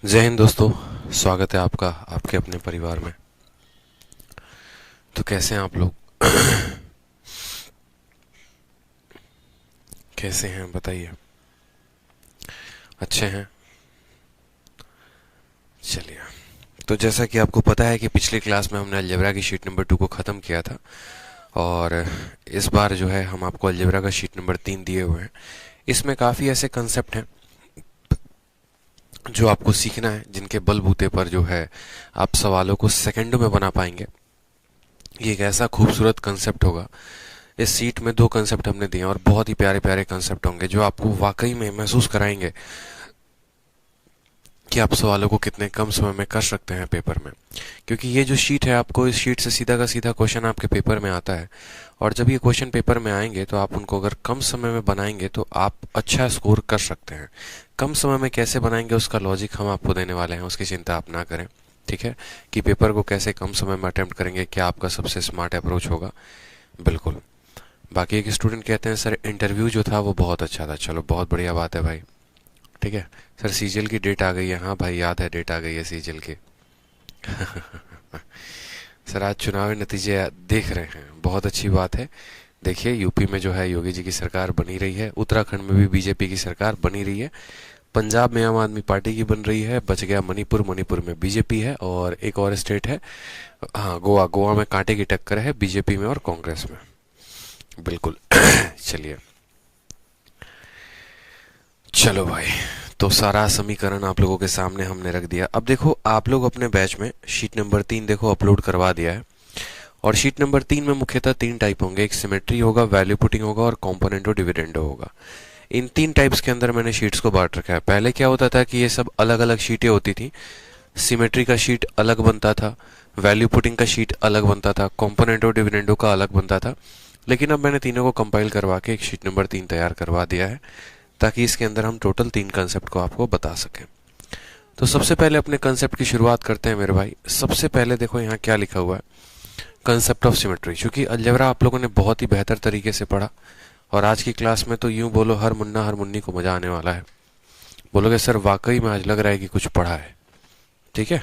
जय हिंद दोस्तों। स्वागत है आपका आपके अपने परिवार में। तो कैसे हैं आप लोग? कैसे हैं बताइए। अच्छे हैं? चलिए। तो जैसा कि आपको पता है कि पिछली क्लास में हमने अलजेब्रा की शीट नंबर 2 को ख़त्म किया था, और इस बार जो है हम आपको अलजेब्रा का शीट नंबर 3 दिए हुए हैं। इसमें काफ़ी ऐसे कंसेप्ट हैं जो आपको सीखना है, जिनके बलबूते पर जो है आप सवालों को सेकंडों में बना पाएंगे। ये एक ऐसा खूबसूरत कंसेप्ट होगा। इस सीट में 2 कंसेप्ट हमने दिए हैं और बहुत ही प्यारे प्यारे कंसेप्ट होंगे जो आपको वाकई में महसूस कराएंगे कि आप सवालों को कितने कम समय में कर सकते हैं पेपर में। क्योंकि ये जो शीट है, आपको इस शीट से सीधा का सीधा क्वेश्चन आपके पेपर में आता है, और जब ये क्वेश्चन पेपर में आएंगे तो आप उनको अगर कम समय में बनाएंगे तो आप अच्छा स्कोर कर सकते हैं। कम समय में कैसे बनाएंगे उसका लॉजिक हम आपको देने वाले हैं, उसकी चिंता आप ना करें। ठीक है, कि पेपर को कैसे कम समय में अटेम्प्ट करेंगे, क्या आपका सबसे स्मार्ट अप्रोच होगा। बिल्कुल। बाकी एक स्टूडेंट कहते हैं सर इंटरव्यू जो था वो बहुत अच्छा था। चलो बहुत बढ़िया बात है भाई। ठीक है सर, सीजीएल की डेट आ गई है। हाँ भाई, याद है, डेट आ गई है सीजीएल की। सर आज चुनावी नतीजे देख रहे हैं, बहुत अच्छी बात है। देखिए यूपी में जो है योगी जी की सरकार बनी रही है, उत्तराखंड में भी बीजेपी की सरकार बनी रही है, पंजाब में आम आदमी पार्टी की बन रही है, बच गया मणिपुर, मणिपुर में बीजेपी है, और एक और स्टेट है, हाँ गोवा, गोवा में कांटे की टक्कर है बीजेपी में और कांग्रेस में। बिल्कुल। चलिए, चलो भाई। तो सारा समीकरण आप लोगों के सामने हमने रख दिया। अब देखो, आप लोग अपने बैच में शीट नंबर 3 देखो अपलोड करवा दिया है, और शीट नंबर 3 में मुख्यतः 3 टाइप होंगे। एक सिमेट्री होगा, वैल्यू पुटिंग होगा, और कॉम्पोनेंटो डिविडेंडो होगा। इन 3 टाइप्स के अंदर मैंने शीट्स को बांट रखा है। पहले क्या होता था कि ये सब अलग अलग शीटें होती थी। सिमेट्री का शीट अलग बनता था, वैल्यू पुटिंग का शीट अलग बनता था, कॉम्पोनेंटो डिविडेंडो का अलग बनता था। लेकिन अब मैंने तीनों को कंपाइल करवा के एक शीट नंबर 3 तैयार करवा दिया है, ताकि इसके अंदर हम टोटल 3 कंसेप्ट को आपको बता सकें। तो सबसे पहले अपने कंसेप्ट की शुरुआत करते हैं मेरे भाई। सबसे पहले देखो यहाँ क्या लिखा हुआ है, कंसेप्ट ऑफ सिमेट्री। क्योंकि अलजेब्रा आप लोगों ने बहुत ही बेहतर तरीके से पढ़ा, और आज की क्लास में तो यूं बोलो हर मुन्ना हर मुन्नी को मजा आने वाला है। बोलोगे सर वाकई में आज लग रहा है कि कुछ पढ़ा है। ठीक है,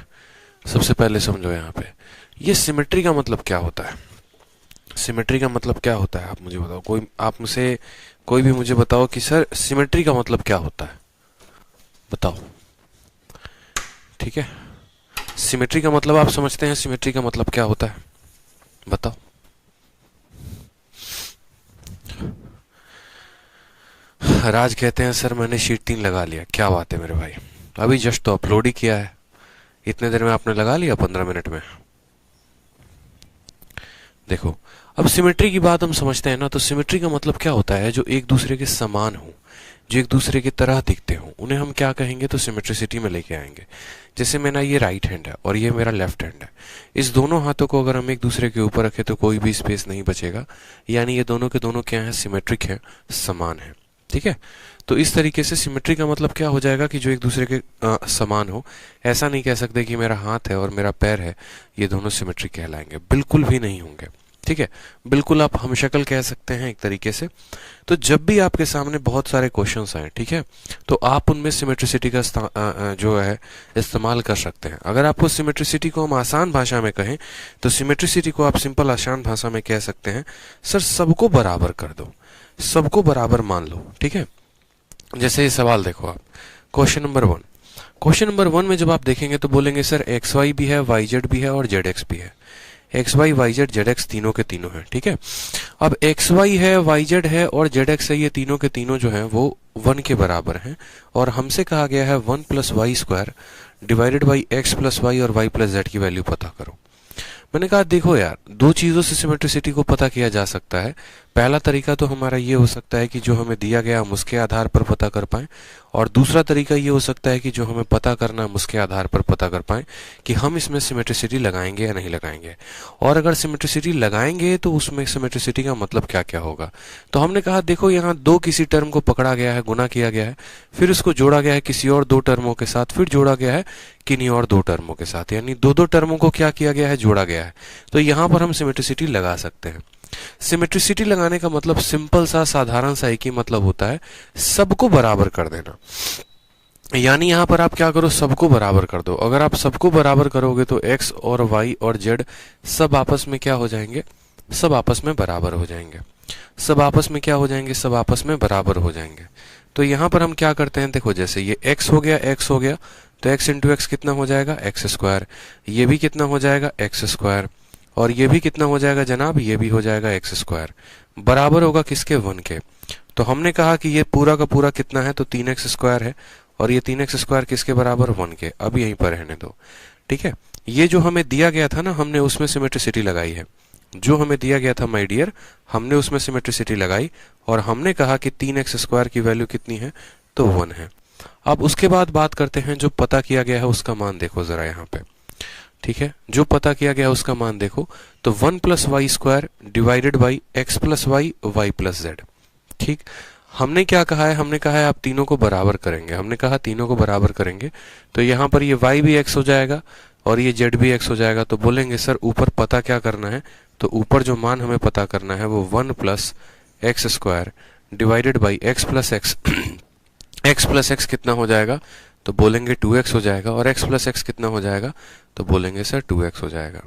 सबसे पहले समझो यहाँ पे ये सिमेट्री का मतलब क्या होता है। सिमेट्री का मतलब क्या होता है आप मुझे बताओ। आप मुझसे कोई भी मुझे बताओ कि सर सिमेट्री का मतलब क्या होता है, बताओ। ठीक है, सिमेट्री का मतलब आप समझते हैं, सिमेट्री का मतलब क्या होता है, बताओ। राज कहते हैं सर मैंने शीट 3 लगा लिया। क्या बात है मेरे भाई, अभी जस्ट तो अपलोड ही किया है, इतने देर में आपने लगा लिया, 15 मिनट में। देखो, अब सिमेट्री की बात हम समझते हैं ना, तो सिमेट्री का मतलब क्या होता है, जो एक दूसरे के समान हो, जो एक दूसरे की तरह दिखते हो, उन्हें हम क्या कहेंगे, तो सिमेट्रिसिटी में लेके आएंगे। जैसे मेरा ये राइट हैंड है और ये मेरा लेफ्ट हैंड है, इस दोनों हाथों को अगर हम एक दूसरे के ऊपर रखें तो कोई भी स्पेस नहीं बचेगा, यानी ये दोनों के दोनों क्या है, सिमेट्रिक है, समान है। ठीक है, तो इस तरीके से सिमेट्री का मतलब क्या हो जाएगा कि जो एक दूसरे के समान हो। ऐसा नहीं कह सकते कि मेरा हाथ है और मेरा पैर है, ये दोनों सिमेट्रिक कहलाएंगे, बिल्कुल भी नहीं होंगे। ठीक है, बिल्कुल आप हमशक्ल कह सकते हैं एक तरीके से। तो जब भी आपके सामने बहुत सारे क्वेश्चंस आए, ठीक है, तो आप उनमें सिमेट्रिसिटी का जो है इस्तेमाल कर सकते हैं। अगर आपको सिमेट्रिसिटी को हम आसान भाषा में कहें, तो सिमेट्रिसिटी को आप सिंपल आसान भाषा में कह सकते हैं, सर सबको बराबर कर दो, सबको बराबर मान लो। ठीक है, जैसे ये सवाल देखो आप, क्वेश्चन नंबर 1। क्वेश्चन नंबर 1 में जब आप देखेंगे तो बोलेंगे सर एक्स वाई भी है, वाई जेड भी है, और जेड एक्स भी है। X Y Y Z Z X तीनों के तीनों है। ठीक है, अब एक्स वाई है, वाई जेड है और जेड एक्स है, ये तीनों के तीनों जो है वो 1 के बराबर हैं, और हमसे कहा गया है 1 + Y square divided by X + Y और वाई + जेड की वैल्यू पता करो। मैंने कहा देखो यार, 2 चीजों से सिमेट्रिसिटी को पता किया जा सकता है। पहला तरीका तो हमारा ये हो सकता है कि जो हमें दिया गया हम उसके आधार पर पता कर पाएं, और दूसरा तरीका ये हो सकता है कि जो हमें पता करना है हम उसके आधार पर पता कर पाएं कि हम इसमें सिमेट्रिसिटी लगाएंगे या नहीं लगाएंगे, और अगर सिमेट्रिसिटी लगाएंगे तो उसमें सिमेट्रिसिटी का मतलब क्या क्या होगा। तो हमने कहा देखो, यहाँ 2 किसी टर्म को पकड़ा गया है, गुना किया गया है, फिर उसको जोड़ा गया है किसी और 2 टर्मों के साथ, फिर जोड़ा गया है किन्हीं और 2 टर्मों के साथ, यानी 2 टर्मों को क्या किया गया है, जोड़ा गया है। तो यहां पर हम सिमेट्रिसिटी लगा सकते हैं। सिमेट्रिसिटी लगाने का मतलब सिंपल सा, साधारण सा एक ही मतलब होता है, सबको बराबर कर देना। यानी यहाँ पर आप क्या करो, सबको बराबर कर दो। अगर आप सबको बराबर करोगे तो x और y और z सब आपस में क्या हो जाएंगे, सब आपस में बराबर हो जाएंगे। सब आपस में क्या हो जाएंगे, सब आपस में बराबर हो जाएंगे। तो यहाँ पर हम क्या करते हैं, देखो जैसे ये x हो गया, x हो गया, तो x इंटू एक्स कितना हो जाएगा, एक्स स्क्वायर। ये भी कितना हो जाएगा, एक्स स्क्वायर। और ये भी कितना हो जाएगा जनाब, ये भी हो जाएगा एक्स स्क्वायर। बराबर होगा किसके, 1 के। तो हमने कहा कि ये पूरा का पूरा कितना है, तो 3x स्क्वायर है। और ये 3x स्क्वायर किसके बराबर, 1 के। अब यहीं पर रहने दो, ठीक है। ये जो हमें दिया गया था ना, हमने उसमें सिमेट्रिसिटी लगाई है। जो हमें दिया गया था माय डियर, हमने उसमें सिमेट्रिसिटी लगाई और हमने कहा कि 3x स्क्वायर की वैल्यू कितनी है, तो 1 है। अब उसके बाद बात करते हैं, जो पता किया गया है उसका मान देखो जरा यहाँ पे, ठीक है। जो पता किया गया उसका मान देखो, तो 1 plus Y square divided by X plus Y, Y plus Z. ठीक, हमने क्या कहा है, हमने कहा है आप तीनों को बराबर करेंगे। हमने कहा तीनों को बराबर करेंगे तो यहाँ पर ये y भी x हो जाएगा और ये z भी x हो जाएगा। तो बोलेंगे सर ऊपर पता क्या करना है, तो ऊपर जो मान हमें पता करना है वो 1 plus x square divided by X plus x. X plus x कितना हो जाएगा, तो बोलेंगे 2x हो जाएगा। और x प्लस एक्स कितना हो जाएगा, तो बोलेंगे सर 2x हो जाएगा।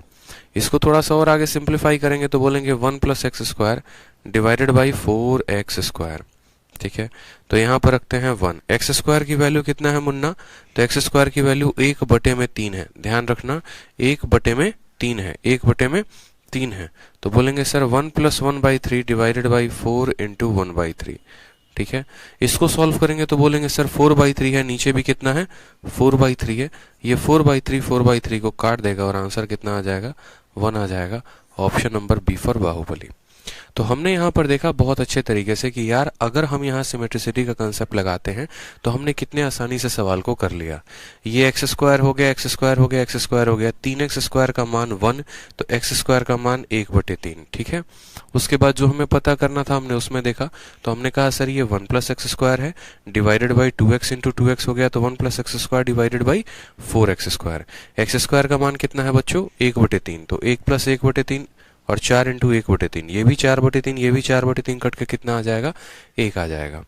इसको थोड़ा सा और आगे सिंप्लीफाई करेंगे तो बोलेंगे 1 plus x square divided by 4x square. ठीक है, तो यहाँ पर रखते हैं 1। एक्स स्क्वायर की वैल्यू कितना है मुन्ना, तो एक्स स्क्वायर की वैल्यू 1/3 है। ध्यान रखना 1/3 है, 1/3 है। तो बोलेंगे sir 1 plus 1/3 divided by 4 into 1/3। ठीक है, इसको सॉल्व करेंगे तो बोलेंगे सर 4/3 है, नीचे भी कितना है, 4/3 है। ये 4/3 को काट देगा और आंसर कितना आ जाएगा, 1 आ जाएगा। Option number B for Baahubali. तो हमने यहाँ पर देखा बहुत अच्छे तरीके से कि यार अगर हम यहाँ सिमेट्रिसिटी का कंसेप्ट लगाते हैं तो हमने कितने आसानी से सवाल को कर लिया। ये एक्स स्क्वायर हो गया, एक्स स्क्वायर हो गया, एक्स स्क्वायर हो गया, 3x स्क्वायर का मान 1, तो एक्स स्क्वायर का मान 1/3। ठीक है, उसके बाद जो हमें पता करना था हमने उसमें देखा, तो हमने कहा सर ये 1 प्लस एक्स स्क्वायर है divided by 2x into 2x हो गया, तो 1 plus x square divided by 4x square. X square का मान कितना है बच्चों, 1/3, तो 1 प्लस 1/3 और 4 इंटू 1/3, ये भी 4/3, ये भी 4/3 कट के कितना आ जाएगा, 1 आ जाएगा।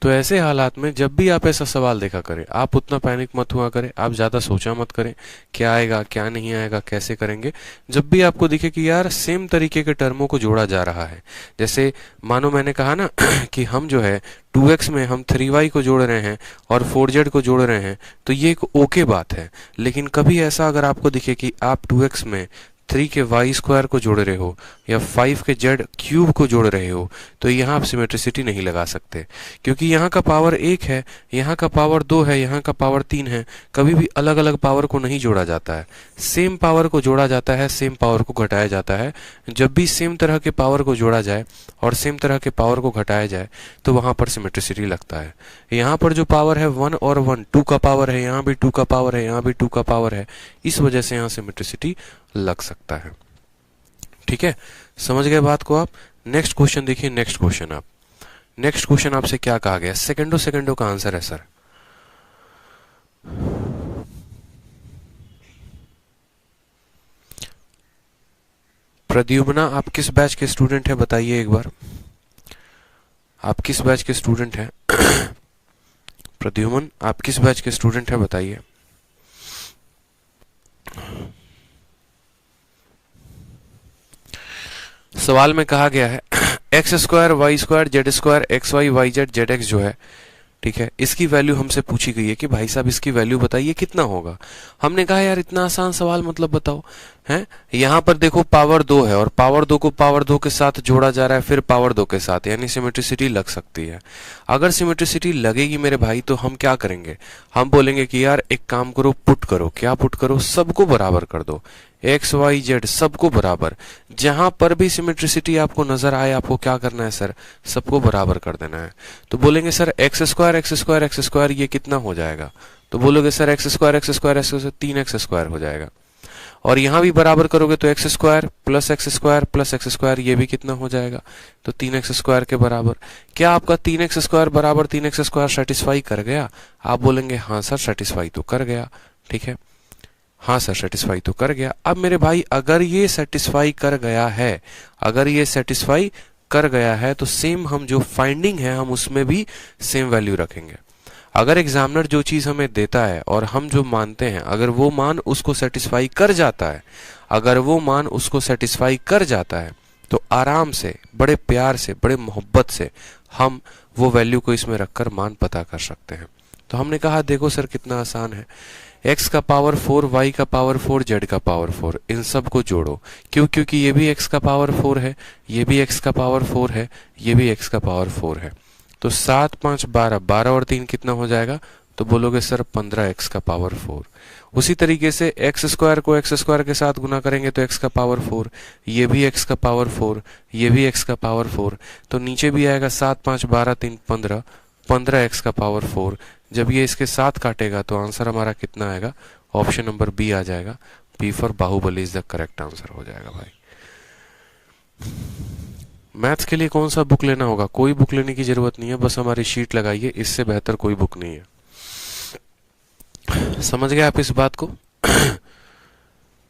तो ऐसे हालात में जब भी आप ऐसा सवाल देखा करें, आप उतना पैनिक मत हुआ करें, आप ज़्यादा सोचा मत करें क्या आएगा क्या नहीं आएगा कैसे करेंगे। जब भी आपको दिखे कि यार सेम तरीके के टर्मों को जोड़ा जा रहा है, जैसे मानो मैंने कहा ना कि हम जो है 2x में हम 3y को जोड़ रहे हैं और 4z को जोड़ रहे हैं, तो ये एक ओके बात है। लेकिन कभी ऐसा अगर आपको दिखे कि आप 2x में 3 के वाई स्क्वायर को जोड़ रहे हो या 5 के जेड क्यूब को जोड़ रहे हो, तो यहाँ आप सिमेट्रिसिटी नहीं लगा सकते, क्योंकि यहाँ का पावर 1 है, यहाँ का पावर 2 है, यहाँ का पावर 3 है। कभी भी अलग अलग पावर को नहीं जोड़ा जाता है, सेम पावर को जोड़ा जाता है, सेम पावर को घटाया जाता है। जब भी सेम तरह के पावर को जोड़ा जाए और सेम तरह के पावर को घटाया जाए तो वहाँ पर सिमेट्रिसिटी लगता है। यहाँ पर जो पावर है 1 और 1, 2 का पावर है, यहाँ भी 2 का पावर है, यहाँ भी 2 का पावर है, इस वजह से यहाँ सिमेट्रिसिटी लग सकता है। ठीक है, समझ गए बात को आप। नेक्स्ट क्वेश्चन देखिए, नेक्स्ट क्वेश्चन आप, नेक्स्ट क्वेश्चन आपसे क्या कहा गया, सेकंडों का आंसर है सर। प्रद्युम्ना आप किस बैच के स्टूडेंट है बताइए एक बार, आप किस बैच के स्टूडेंट हैं? प्रद्युम्न आप किस बैच के स्टूडेंट है बताइए। सवाल में कहा गया है X square Y square Z square X Y Y Z Z X जो है, ठीक है, इसकी वैल्यू हमसे पूछी गई है कि भाई साहब इसकी वैल्यू बताइए कितना होगा। हमने कहा यार इतना आसान सवाल मतलब बताओ, हैं। यहाँ पर देखो पावर 2 है और पावर 2 को पावर 2 के साथ जोड़ा जा रहा है, फिर पावर 2 के साथ, यानी सिमेट्रिसिटी लग सकती है। अगर सिमेट्रिसिटी लगेगी मेरे भाई तो हम क्या करेंगे, हम बोलेंगे कि यार एक काम करो, पुट करो। क्या पुट करो, सबको बराबर कर दो, एक्स वाई जेड सबको बराबर। जहां पर भी सिमेट्रिसिटी आपको नजर आए आपको क्या करना है सर, सबको बराबर कर देना है। तो बोलेंगे sir x square x square x square ये कितना हो जाएगा, तो बोलोगे sir x square x square x square 3x square हो जाएगा। और यहां भी बराबर करोगे तो x square plus x square plus x square ये भी कितना हो जाएगा, तो 3x स्क्वायर के बराबर। क्या आपका 3x स्क्वायर बराबर 3x स्क्वायर सेटिस्फाई कर गया? आप बोलेंगे हाँ सर सेटिस्फाई तो कर गया। ठीक है, हाँ सर सेटिस्फाई तो कर गया। अब मेरे भाई अगर ये सेटिस्फाई कर गया है, अगर ये सेटिस्फाई कर गया है तो सेम हम जो फाइंडिंग है हम उसमें भी सेम वैल्यू रखेंगे। अगर एग्जामिनर जो चीज हमें देता है और हम जो मानते हैं, अगर वो मान उसको सेटिस्फाई कर जाता है, अगर वो मान उसको सेटिस्फाई कर जाता है, तो आराम से, बड़े प्यार से, बड़े मोहब्बत से हम वो वैल्यू को इसमें रखकर मान पता कर सकते हैं। तो हमने कहा देखो सर कितना आसान है, x का पावर 4, y का पावर 4, z का पावर 4, इन सब को जोड़ो। क्यों? क्योंकि ये भी x का पावर 4 है, ये भी x का पावर 4 है, ये भी x का पावर 4 है। तो 7 5 12, 12 और 3 कितना हो जाएगा? तो बोलोगे सर 15x का पावर 4। उसी तरीके से x स्क्वायर को x स्क्वायर के साथ गुना करेंगे तो x का पावर 4, ये भी x का पावर 4, ये भी x का पावर 4। तो नीचे भी आएगा 7 5 12 3 15, 15x का पावर 4। जब ये इसके साथ काटेगा तो आंसर हमारा कितना आएगा? ऑप्शन नंबर बी आ जाएगा। B for Baahubali is the correct answer हो जाएगा भाई। मैथ्स के लिए कौन सा बुक लेना होगा? कोई बुक लेने की जरूरत नहीं है, बस हमारी शीट लगाइए, इससे बेहतर कोई बुक नहीं है। समझ गए आप इस बात को?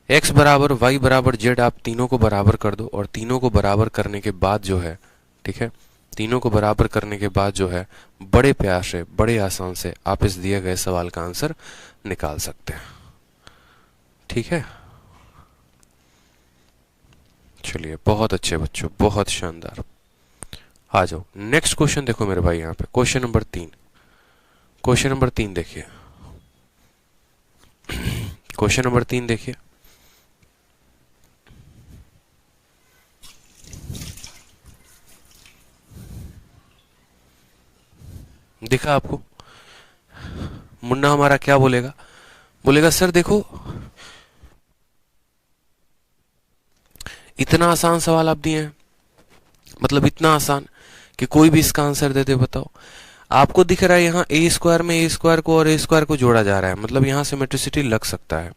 x बराबर y बराबर z, आप तीनों को बराबर कर दो और तीनों को बराबर करने के बाद जो है, ठीक है, तीनों को बराबर करने के बाद जो है बड़े प्यार से, बड़े आसान से आप इस दिए गए सवाल का आंसर निकाल सकते हैं। ठीक है, चलिए बहुत अच्छे बच्चों, बहुत शानदार। आ जाओ नेक्स्ट क्वेश्चन देखो मेरे भाई, यहाँ पे क्वेश्चन नंबर 3। क्वेश्चन नंबर 3 देखिए, क्वेश्चन नंबर 3 देखिए। दिखा आपको? मुन्ना हमारा क्या बोलेगा? बोलेगा सर देखो इतना आसान सवाल आप दिए हैं, मतलब इतना आसान कि कोई भी इसका आंसर दे दे। बताओ, आपको दिख रहा है यहाँ ए स्क्वायर में ए स्क्वायर को और ए स्क्वायर को जोड़ा जा रहा है, मतलब यहाँ सिमेट्रिसिटी लग सकता है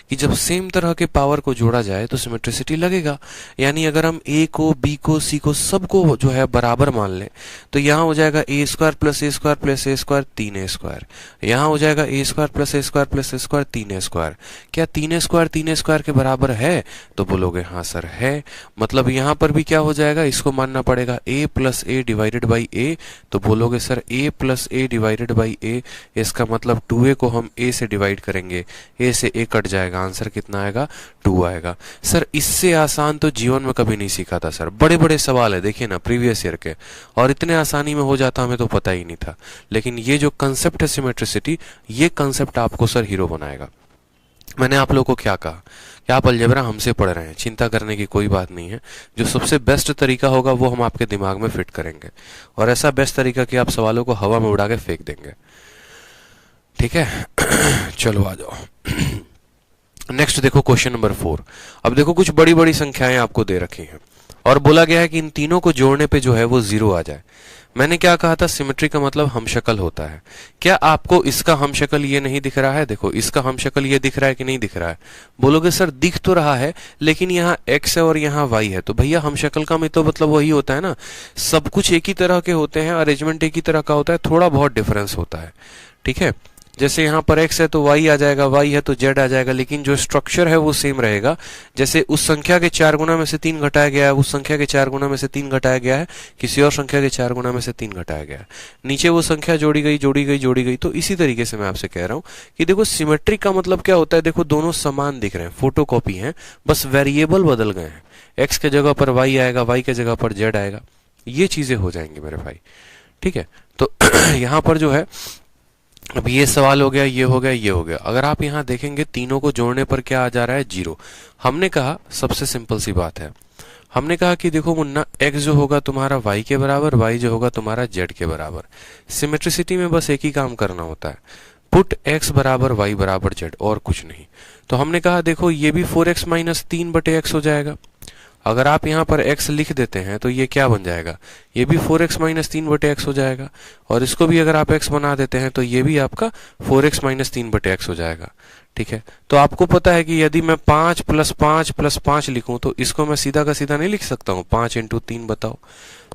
कि जब सेम तरह के पावर को जोड़ा जाए तो सिमेट्रिसिटी लगेगा। यानी अगर हम ए को, बी को, सी को, सबको जो है बराबर मान लें तो यहाँ हो जाएगा ए स्क्वायर प्लस ए स्क्वायर प्लस ए स्क्वायर 3 स्क्वायर। यहाँ हो जाएगा ए स्क्वायर प्लस ए स्क्वायर प्लस ए स्क्वायर 3 स्क्वायर। क्या 3 स्क्वायर के बराबर है? तो बोलोगे हाँ सर है। मतलब यहाँ पर भी क्या हो जाएगा, इसको मानना पड़ेगा A plus A divided by A. तो बोलोगे sir A plus A divided by A, इसका मतलब 2a को हम a से डिवाइड करेंगे, a से a कट जाएगा, आंसर कितना आएगा? 2 आएगा। सर इससे आसान तो जीवन में कभी नहीं सीखा था सर। बड़े बड़े सवाल है देखिए ना प्रीवियस ईयर के, और इतने आसानी में हो जाता हमें तो पता ही नहीं था। लेकिन ये जो कंसेप्ट है सिमेट्रिसिटी, ये कंसेप्ट आपको सर हीरो बनाएगा। मैंने आप लोगों को क्या कहा कि आप अलजेब्रा हमसे पढ़ रहे हैं, चिंता करने की कोई बात नहीं है। जो सबसे बेस्ट तरीका होगा वो हम आपके दिमाग में फिट करेंगे, और ऐसा बेस्ट तरीका कि आप सवालों को हवा में उड़ा के फेंक देंगे। ठीक है चलो आ जाओ नेक्स्ट देखो क्वेश्चन नंबर 4। अब देखो कुछ बड़ी बड़ी संख्याएं आपको दे रखी हैं और बोला गया है कि इन तीनों को जोड़ने पे जो है वो 0 आ जाए। मैंने क्या कहा था, सिमेट्री का मतलब हमशक्ल होता है। क्या आपको इसका हमशक्ल ये नहीं दिख रहा है? देखो इसका हमशक्ल ये दिख रहा है कि नहीं दिख रहा है? बोलोगे सर दिख तो रहा है, लेकिन यहाँ x है और यहाँ y है। तो भैया हमशक्ल का में तो मतलब वही होता है ना, सब कुछ एक ही तरह के होते हैं, अरेंजमेंट एक ही तरह का होता है, थोड़ा बहुत डिफरेंस होता है। ठीक है, जैसे यहाँ पर x है तो y आ जाएगा, y है तो z आ जाएगा, लेकिन जो स्ट्रक्चर है वो सेम रहेगा। जैसे उस संख्या के 4 गुना में से 3 घटाया गया है, उस संख्या के 4 गुना में से 3 घटाया गया है, किसी और संख्या के 4 गुना में से 3 घटाया गया है, नीचे वो संख्या जोड़ी गई जोड़ी गई जोड़ी गई। तो इसी तरीके से मैं आपसे कह रहा हूँ कि देखो सिमेट्री का मतलब क्या होता है, देखो दोनों समान दिख रहे हैं, फोटोकॉपी है, बस वेरिएबल बदल गए हैं। x के जगह पर y आएगा, y के जगह पर z आएगा, ये चीजें हो जाएंगी मेरे भाई। ठीक है, तो यहाँ पर जो है अब ये सवाल हो गया, ये हो गया, ये हो गया। अगर आप यहाँ देखेंगे तीनों को जोड़ने पर क्या आ जा रहा है? 0। हमने कहा सबसे सिंपल सी बात है, हमने कहा कि देखो मुन्ना x जो होगा तुम्हारा y के बराबर, y जो होगा तुम्हारा z के बराबर। सिमेट्रिसिटी में बस एक ही काम करना होता है, पुट x बराबर y बराबर z, और कुछ नहीं। तो हमने कहा देखो ये भी 4x माइनस 3/x हो जाएगा। अगर आप यहाँ पर x लिख देते हैं तो ये क्या बन जाएगा? ये भी 4x माइनस 3/x हो जाएगा, और इसको भी अगर आप x बना देते हैं तो ये भी आपका 4x माइनस 3/x हो जाएगा। ठीक है, तो आपको पता है कि यदि मैं 5 + 5 + 5 लिखूं तो इसको मैं सीधा का सीधा नहीं लिख सकता हूँ। 5 × 3 बताओ,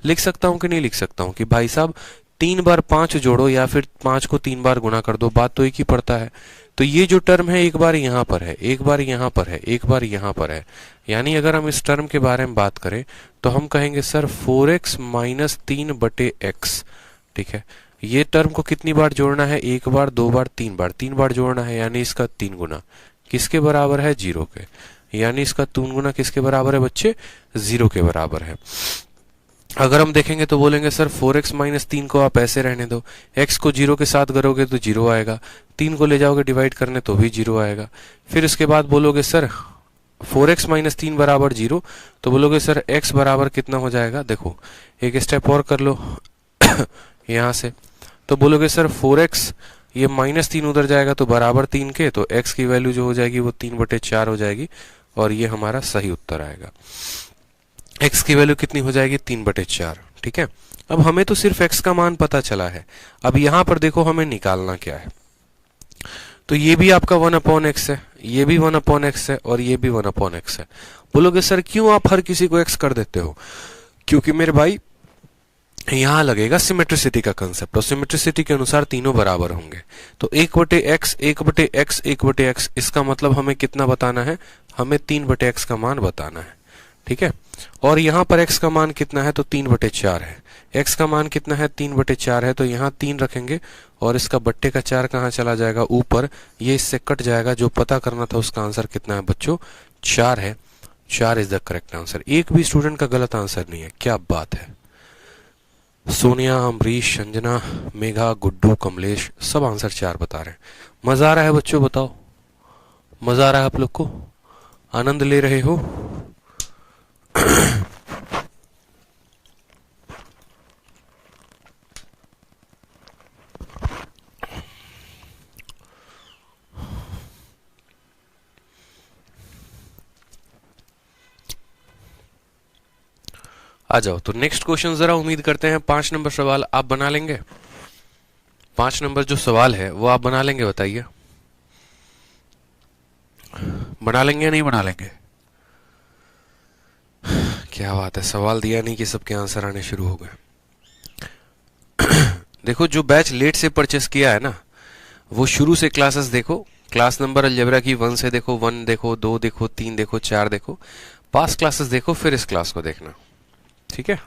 लिख सकता हूँ कि नहीं लिख सकता हूँ? कि भाई साहब 3 बार 5 जोड़ो या फिर 5 को 3 बार गुणा कर दो, बात तो एक ही पड़ता है। तो ये जो टर्म है एक बार यहाँ पर है, एक बार यहाँ पर है, एक बार यहाँ पर है। यानी अगर हम इस टर्म के बारे में बात करें तो हम कहेंगे सर 4x माइनस 3/x। ठीक है, ये टर्म को कितनी बार जोड़ना है, एक बार, दो बार, तीन बार जोड़ना है, यानी इसका 3 गुना किसके बराबर है, 0 के, यानी इसका 3 गुना किसके बराबर है बच्चे, 0 के बराबर है। अगर हम देखेंगे तो बोलेंगे सर 4x माइनस 3 को आप ऐसे रहने दो, x को 0 के साथ करोगे तो 0 आएगा, 3 को ले जाओगे डिवाइड करने तो भी 0 आएगा। फिर इसके बाद बोलोगे सर 4x माइनस 3 बराबर 0, तो बोलोगे सर x बराबर कितना हो जाएगा, देखो एक स्टेप और कर लो यहाँ से, तो बोलोगे सर 4x, ये माइनस 3 उधर जाएगा तो बराबर 3 के, तो x की वैल्यू जो हो जाएगी वो 3/4 हो जाएगी, और ये हमारा सही उत्तर आएगा। x की वैल्यू कितनी हो जाएगी, 3/4। ठीक है, अब हमें तो सिर्फ x का मान पता चला है, अब यहां पर देखो हमें निकालना क्या है। तो ये भी आपका 1/x है, ये भी 1/x है, और ये भी 1/x है। बोलोगे सर क्यों आप हर किसी को x कर देते हो, क्योंकि मेरे भाई यहां लगेगा सिमेट्रिसिटी का कंसेप्ट, और सिमेट्रिसिटी के अनुसार तीनों बराबर होंगे। तो 1/x 1/x 1/x, इसका मतलब हमें कितना बताना है, हमें 3/x का मान बताना है। ठीक है, और यहाँ पर x का मान कितना है, तो 3/4 है। x का मान कितना है, 3/4 है, तो यहाँ 3 रखेंगे, और इसका बट्टे का 4 कहाँ चला जाएगा, ऊपर, ये इससे कट जाएगा। जो पता करना था उसका आंसर कितना है बच्चों, 4 है। 4 इज द करेक्ट आंसर। एक भी स्टूडेंट का गलत आंसर नहीं है, क्या बात है। सोनिया, अमरीश, संजना, मेघा, गुड्डू, कमलेश, सब आंसर 4 बता रहे हैं। मजा आ रहा है बच्चों, बताओ मजा आ रहा है आप लोग को, आनंद ले रहे हो। आ जाओ, तो नेक्स्ट क्वेश्चन जरा उम्मीद करते हैं 5 नंबर सवाल आप बना लेंगे। 5 नंबर जो सवाल है वो आप बना लेंगे, बताइए बना लेंगे या नहीं बना लेंगे। क्या बात है, सवाल दिया नहीं कि सबके आंसर आने शुरू हो गए। देखो जो बैच लेट से परचेस किया है ना, वो शुरू से क्लासेस देखो, क्लास नंबर अलजेब्रा की 1 से देखो, 1 देखो, 2 देखो, 3 देखो, 4 देखो, पास क्लासेस देखो, फिर इस क्लास को देखना। ठीक है,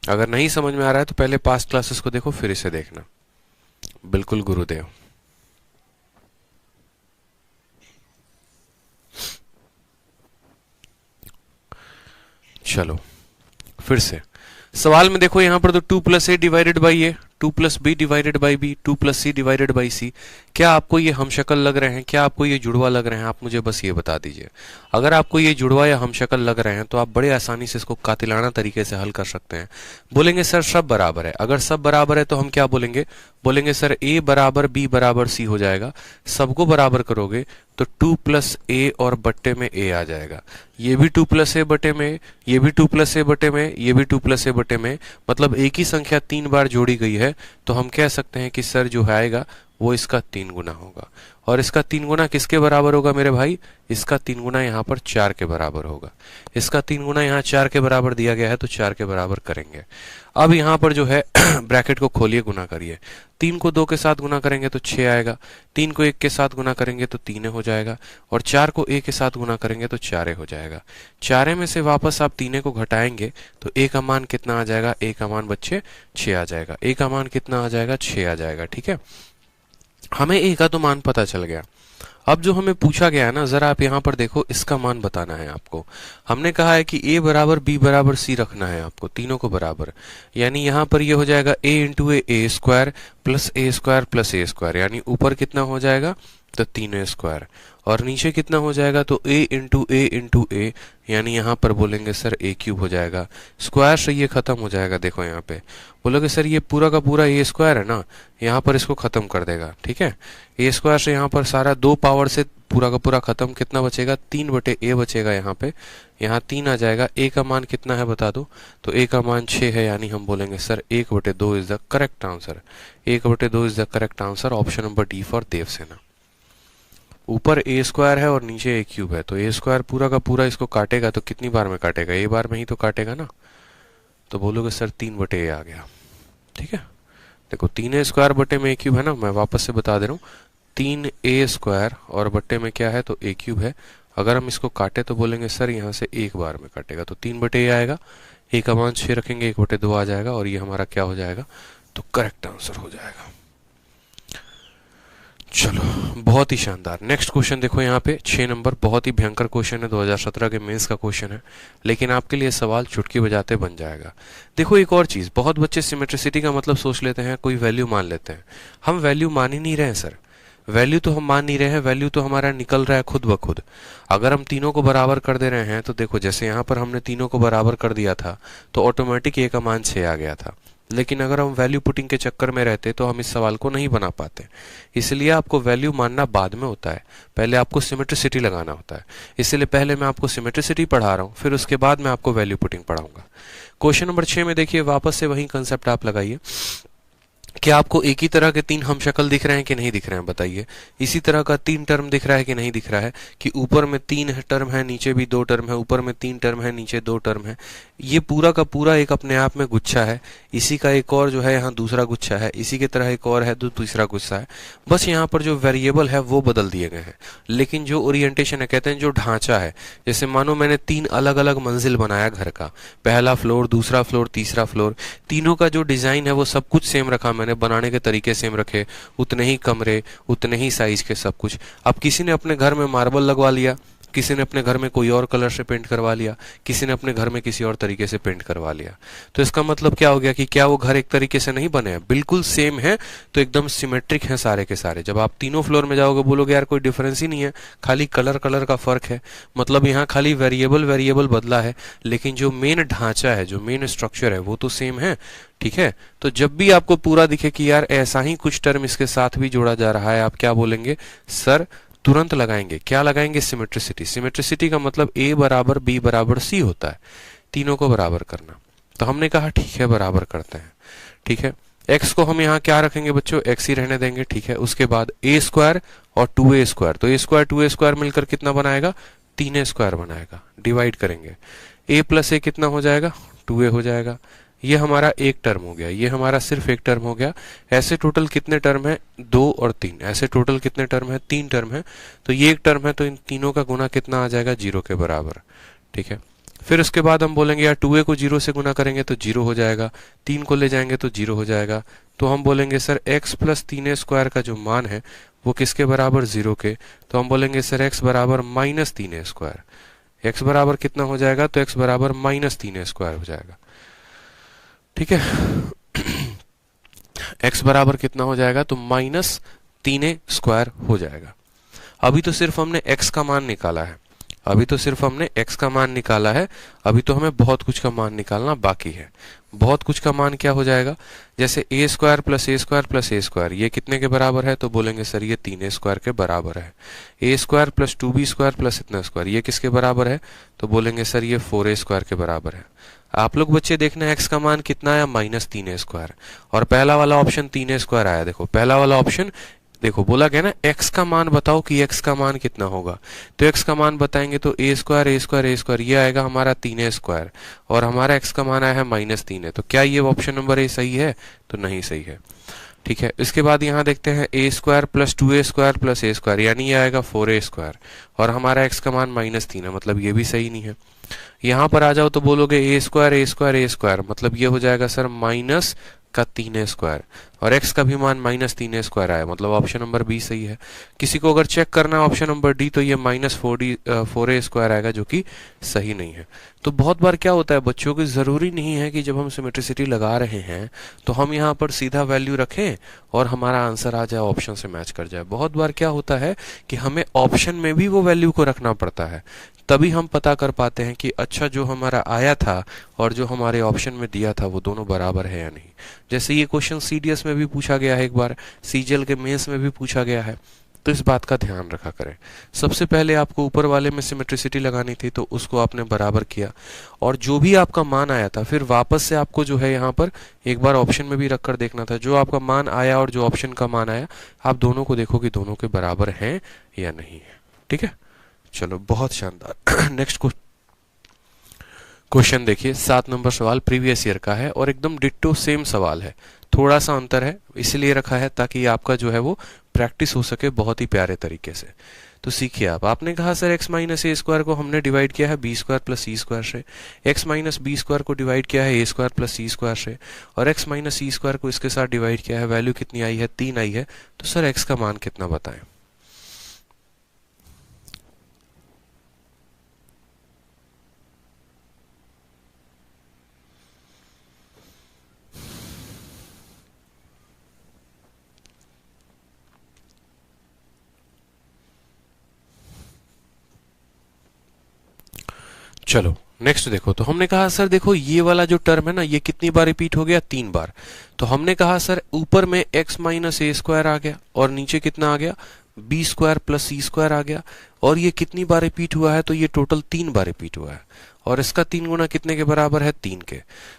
अगर नहीं समझ में आ रहा है तो पहले पास्ट क्लासेस को देखो, फिर इसे देखना। बिल्कुल गुरुदेव। चलो फिर से सवाल में देखो, यहां पर तो 2 + a divided by A, 2 + b divided by B, 2 + c divided by C. क्या आपको ये हमशक्ल लग रहे हैं, क्या आपको ये जुड़वा लग रहे हैं, आप मुझे बस ये बता दीजिए। अगर आपको ये जुड़वा या हमशक्ल लग रहे हैं तो आप बड़े आसानी से इसको कातिलाना तरीके से हल कर सकते हैं। बोलेंगे सर सब बराबर है, अगर सब बराबर है तो हम क्या बोलेंगे, बोलेंगे सर a बराबर b बराबर c हो जाएगा। सबको बराबर करोगे तो 2 + a और बट्टे में a आ जाएगा, ये भी 2 + a बटे में, ये भी 2 + a बटे में, ये भी 2 + a बटे में, मतलब एक ही संख्या 3 बार जोड़ी गई है, तो हम कह सकते हैं कि सर जो आएगा वो इसका 3 गुना होगा। और इसका 3 गुना किसके बराबर होगा मेरे भाई, इसका 3 गुना यहाँ पर 4 के बराबर होगा। इसका 3 गुना यहाँ 4 के बराबर दिया गया है, तो 4 के बराबर करेंगे। अब यहाँ पर जो है ब्रैकेट को खोलिए, गुना करिए। 3 को 2 के साथ गुना करेंगे तो 6 आएगा, 3 को 1 के साथ गुना करेंगे तो 3 हो जाएगा, और 4 को a के साथ गुना करेंगे तो 4 हो जाएगा। 4 में से वापस आप 3 को घटाएंगे तो a का मान कितना आ जाएगा, a का मान बच्चे 6 आ जाएगा। a का मान कितना आ जाएगा, 6 आ जाएगा। ठीक है, हमें a का तो मान पता चल गया। अब जो हमें पूछा गया है ना, जरा आप यहाँ पर देखो, इसका मान बताना है आपको। हमने कहा है कि a बराबर b बराबर c रखना है आपको, तीनों को बराबर, यानी यहाँ पर ये हो जाएगा a into a square plus a square plus a square, यानी ऊपर कितना हो जाएगा, तो 3a स्क्वायर, और नीचे कितना हो जाएगा, तो a इंटू a, यानी यहाँ पर बोलेंगे सर a क्यूब हो जाएगा। स्क्वायर से ये खत्म हो जाएगा, देखो यहाँ पे बोलोगे सर ये पूरा का पूरा a स्क्वायर है ना, यहाँ पर इसको खत्म कर देगा। ठीक है, a स्क्वायर से यहाँ पर सारा 2 पावर से पूरा का पूरा खत्म, कितना बचेगा, 3/a बचेगा यहाँ पे, यहाँ 3 आ जाएगा। a का मान कितना है बता दो, तो a का मान 6 है, यानी हम बोलेंगे sir 1/2 is the correct answer. 1/2 is the correct answer, option number D for Devsena. ऊपर a स्क्वायर है और नीचे a क्यूब है, तो a स्क्वायर पूरा का पूरा इसको काटेगा तो कितनी बार में काटेगा, a बार में ही तो काटेगा ना, तो बोलोगे सर 3/a आ गया। ठीक है, देखो 3a स्क्वायर बटे में a क्यूब है ना, मैं वापस से बता दे रहा हूँ, 3a स्क्वायर और बट्टे में क्या है, तो a क्यूब है। अगर हम इसको काटे तो बोलेंगे सर यहाँ से एक बार में काटेगा, तो 3/a आएगा। a का मान 6 रखेंगे, 1/2 आ जाएगा, और ये हमारा क्या हो जाएगा, तो करेक्ट आंसर हो जाएगा। चलो, बहुत ही शानदार। नेक्स्ट क्वेश्चन देखो यहाँ पे 6 नंबर, बहुत ही भयंकर क्वेश्चन है, 2017 के मेंस का क्वेश्चन है, लेकिन आपके लिए सवाल चुटकी बजाते बन जाएगा। देखो एक और चीज, बहुत बच्चे सिमेट्रिसिटी का मतलब सोच लेते हैं कोई वैल्यू मान लेते हैं। हम वैल्यू मान ही नहीं रहे हैं सर, वैल्यू तो हम मान नहीं रहे हैं, वैल्यू तो हमारा निकल रहा है खुद ब खुद। अगर हम तीनों को बराबर कर दे रहे हैं तो देखो, जैसे यहाँ पर हमने तीनों को बराबर कर दिया था तो ऑटोमेटिक ए का मान 6 आ गया था। लेकिन अगर हम वैल्यू पुटिंग के चक्कर में रहते तो हम इस सवाल को नहीं बना पाते। इसलिए आपको वैल्यू मानना बाद में होता है, पहले आपको सिमेट्रिसिटी लगाना होता है। इसलिए पहले मैं आपको सिमेट्रिसिटी पढ़ा रहा हूँ, फिर उसके बाद मैं आपको वैल्यू पुटिंग पढ़ाऊंगा। क्वेश्चन नंबर 6 में देखिए, वापस से वही कंसेप्ट आप लगाइए। क्या आपको एक ही तरह के 3 हमशक्ल दिख रहे हैं कि नहीं दिख रहे हैं, बताइए। इसी तरह का 3 टर्म दिख रहा है कि नहीं दिख रहा है, कि ऊपर में 3 टर्म है, नीचे भी 2 टर्म है, ऊपर में 3 टर्म है, नीचे 2 टर्म है। ये पूरा का पूरा एक अपने आप में गुच्छा है। इसी का एक और जो है यहाँ दूसरा गुच्छा है, इसी की तरह एक और है तो तीसरा गुच्छा है। बस यहाँ पर जो वेरिएबल है वो बदल दिए गए हैं, लेकिन जो ओरिएंटेशन है, कहते हैं जो ढांचा है, जैसे मानो मैंने 3 अलग अलग मंजिल बनाया घर का, पहला फ्लोर, दूसरा फ्लोर, तीसरा फ्लोर, तीनों का जो डिजाइन है वो सब कुछ सेम रखा मैंने, बनाने के तरीके सेम रखे, उतने ही कमरे, उतने ही साइज के सब कुछ। अब किसी ने अपने घर में मार्बल लगवा लिया, किसी ने अपने घर में कोई और कलर से पेंट करवा लिया, किसी ने अपने घर में किसी और तरीके से पेंट करवा लिया। तो इसका मतलब क्या हो गया कि क्या वो घर एक तरीके से नहीं बने हैं, बिल्कुल सेम है, तो एकदम सिमेट्रिक हैं सारे के सारे। जब आप तीनों फ्लोर में जाओगे बोलोगे यार कोई डिफरेंस ही नहीं है, खाली कलर कलर का फर्क है। मतलब यहाँ खाली वेरिएबल बदला है, लेकिन जो मेन ढांचा है, जो मेन स्ट्रक्चर है वो तो सेम है। ठीक है, तो जब भी आपको पूरा दिखे कि यार ऐसा ही कुछ टर्म इसके साथ भी जोड़ा जा रहा है, आप क्या बोलेंगे सर, तुरंत लगाएंगे। क्या लगाएंगे, सिमेट्रिसिटी। सिमेट्रिसिटी का मतलब a बराबर b बराबर c होता है, तीनों को बराबर करना। तो हमने कहा ठीक है बराबर करते हैं। ठीक है, x को हम यहाँ क्या रखेंगे बच्चों, x ही रहने देंगे। ठीक है, उसके बाद a स्क्वायर और 2a स्क्वायर, तो a स्क्वायर 2a स्क्वायर मिलकर कितना बनाएगा, 3a स्क्वायर बनाएगा। डिवाइड करेंगे, a प्लस a कितना हो जाएगा, 2a हो जाएगा। ये हमारा एक टर्म हो गया, ये हमारा सिर्फ एक टर्म हो गया। ऐसे टोटल कितने टर्म है, 2 और 3, ऐसे टोटल कितने टर्म है, 3 टर्म है। तो ये एक टर्म है, तो इन तीनों का गुना कितना आ जाएगा, 0 के बराबर। ठीक है, फिर उसके बाद हम बोलेंगे यार 2a को 0 से गुना करेंगे तो 0 हो जाएगा, 3 को ले जाएंगे तो 0 हो जाएगा। तो हम बोलेंगे sir x plus 3a square का जो मान है वो किसके बराबर, 0 के। तो हम बोलेंगे सर x बराबर माइनस 3a स्क्वायर। x बराबर कितना हो जाएगा, तो x बराबर माइनस 3a स्क्वायर हो जाएगा। ठीक है, x बराबर कितना हो जाएगा, तो माइनस 3a स्क्वायर हो जाएगा। अभी तो सिर्फ हमने x का मान निकाला है, अभी तो सिर्फ हमने x का मान निकाला है, अभी तो हमें बहुत कुछ का मान निकालना बाकी है। बहुत कुछ का मान क्या हो जाएगा, जैसे a square plus a square plus a square, ये कितने के बराबर है, तो बोलेंगे सर ये 3a स्क्वायर के बराबर है। a square plus 2b square plus इतना स्क्वायर, ये किसके बराबर है, तो बोलेंगे सर ये 4a स्क्वायर के बराबर है। आप लोग बच्चे देखना x का मान कितना आया, माइनस 3a स्क्वायर, और पहला वाला ऑप्शन 3a स्क्वायर आया। देखो पहला वाला ऑप्शन, देखो बोला गया ना x का मान बताओ कि x का मान कितना होगा, तो x का मान बताएंगे तो a square a square a square, ये आएगा हमारा 3a स्क्वायर, और हमारा x का मान आया है माइनस 3 है। तो क्या ये ऑप्शन नंबर ए सही है, तो नहीं सही है। ठीक है, इसके बाद यहाँ देखते हैं a square plus 2a square plus a square, यानी ये आएगा 4a स्क्वायर, और हमारा x का मान माइनस 3 है, मतलब ये भी सही नहीं है। यहाँ पर आ जाओ तो बोलोगे a square a square a square, मतलब ये हो जाएगा सर माइनस का 3a स्क्वायर, और x का भी मान माइनस 3a स्क्वायर आया, मतलब ऑप्शन नंबर बी सही है। किसी को अगर चेक करना है ऑप्शन नंबर डी, तो ये माइनस 4a स्क्वायर आएगा, जो कि सही नहीं है। तो बहुत बार क्या होता है बच्चों की, जरूरी नहीं है कि जब हम सिमेट्रिसिटी लगा रहे हैं तो हम यहाँ पर सीधा वैल्यू रखें और हमारा आंसर आ जाए, ऑप्शन से मैच कर जाए। बहुत बार क्या होता है कि हमें ऑप्शन में भी वो वैल्यू को रखना पड़ता है, तभी हम पता कर पाते हैं कि अच्छा जो हमारा आया था और जो हमारे ऑप्शन में दिया था वो दोनों बराबर है या नहीं। जैसे ये क्वेश्चन सीडीएस में भी पूछा गया है, एक बार सीजीएल के मेंस में भी पूछा गया है, तो इस बात का ध्यान रखा करें। सबसे पहले आपको ऊपर वाले में सिमेट्रिसिटी लगानी थी, तो उसको आपने बराबर किया, और जो भी आपका मान आया था फिर वापस से आपको जो है यहाँ पर एक बार ऑप्शन में भी रख कर देखना था। जो आपका मान आया और जो ऑप्शन का मान आया, आप दोनों को देखो कि दोनों के बराबर हैं या नहीं है। ठीक है, चलो बहुत शानदार। नेक्स्ट क्वेश्चन देखिए, 7 नंबर सवाल प्रीवियस ईयर का है और एकदम डिट्टो सेम सवाल है, थोड़ा सा अंतर है, इसलिए रखा है ताकि आपका जो है वो प्रैक्टिस हो सके बहुत ही प्यारे तरीके से। तो सीखिए आप। आपने कहा सर x माइनस ए स्क्वायर को हमने डिवाइड किया है B square plus C square से, x माइनस बी स्क्वायर को डिवाइड किया है ए स्क्वायर प्लस सी स्क्वायर से, और x माइनस सी स्क्वायर को इसके साथ डिवाइड किया है, वैल्यू कितनी आई है 3 आई है। तो सर x का मान कितना बताएं। चलो नेक्स्ट देखो। तो हमने कहा सर देखो ये वाला जो टर्म है ना, ये कितनी बार रिपीट हो गया 3 बार। तो हमने कहा सर ऊपर में x माइनस ए स्क्वायर आ गया और नीचे कितना आ गया B square plus C square आ गया, और ये कितनी बार रिपीट हुआ है, तो ये टोटल 3 बार रिपीट हुआ है, और इसका 3 गुना कितने के बराबर है 3 के।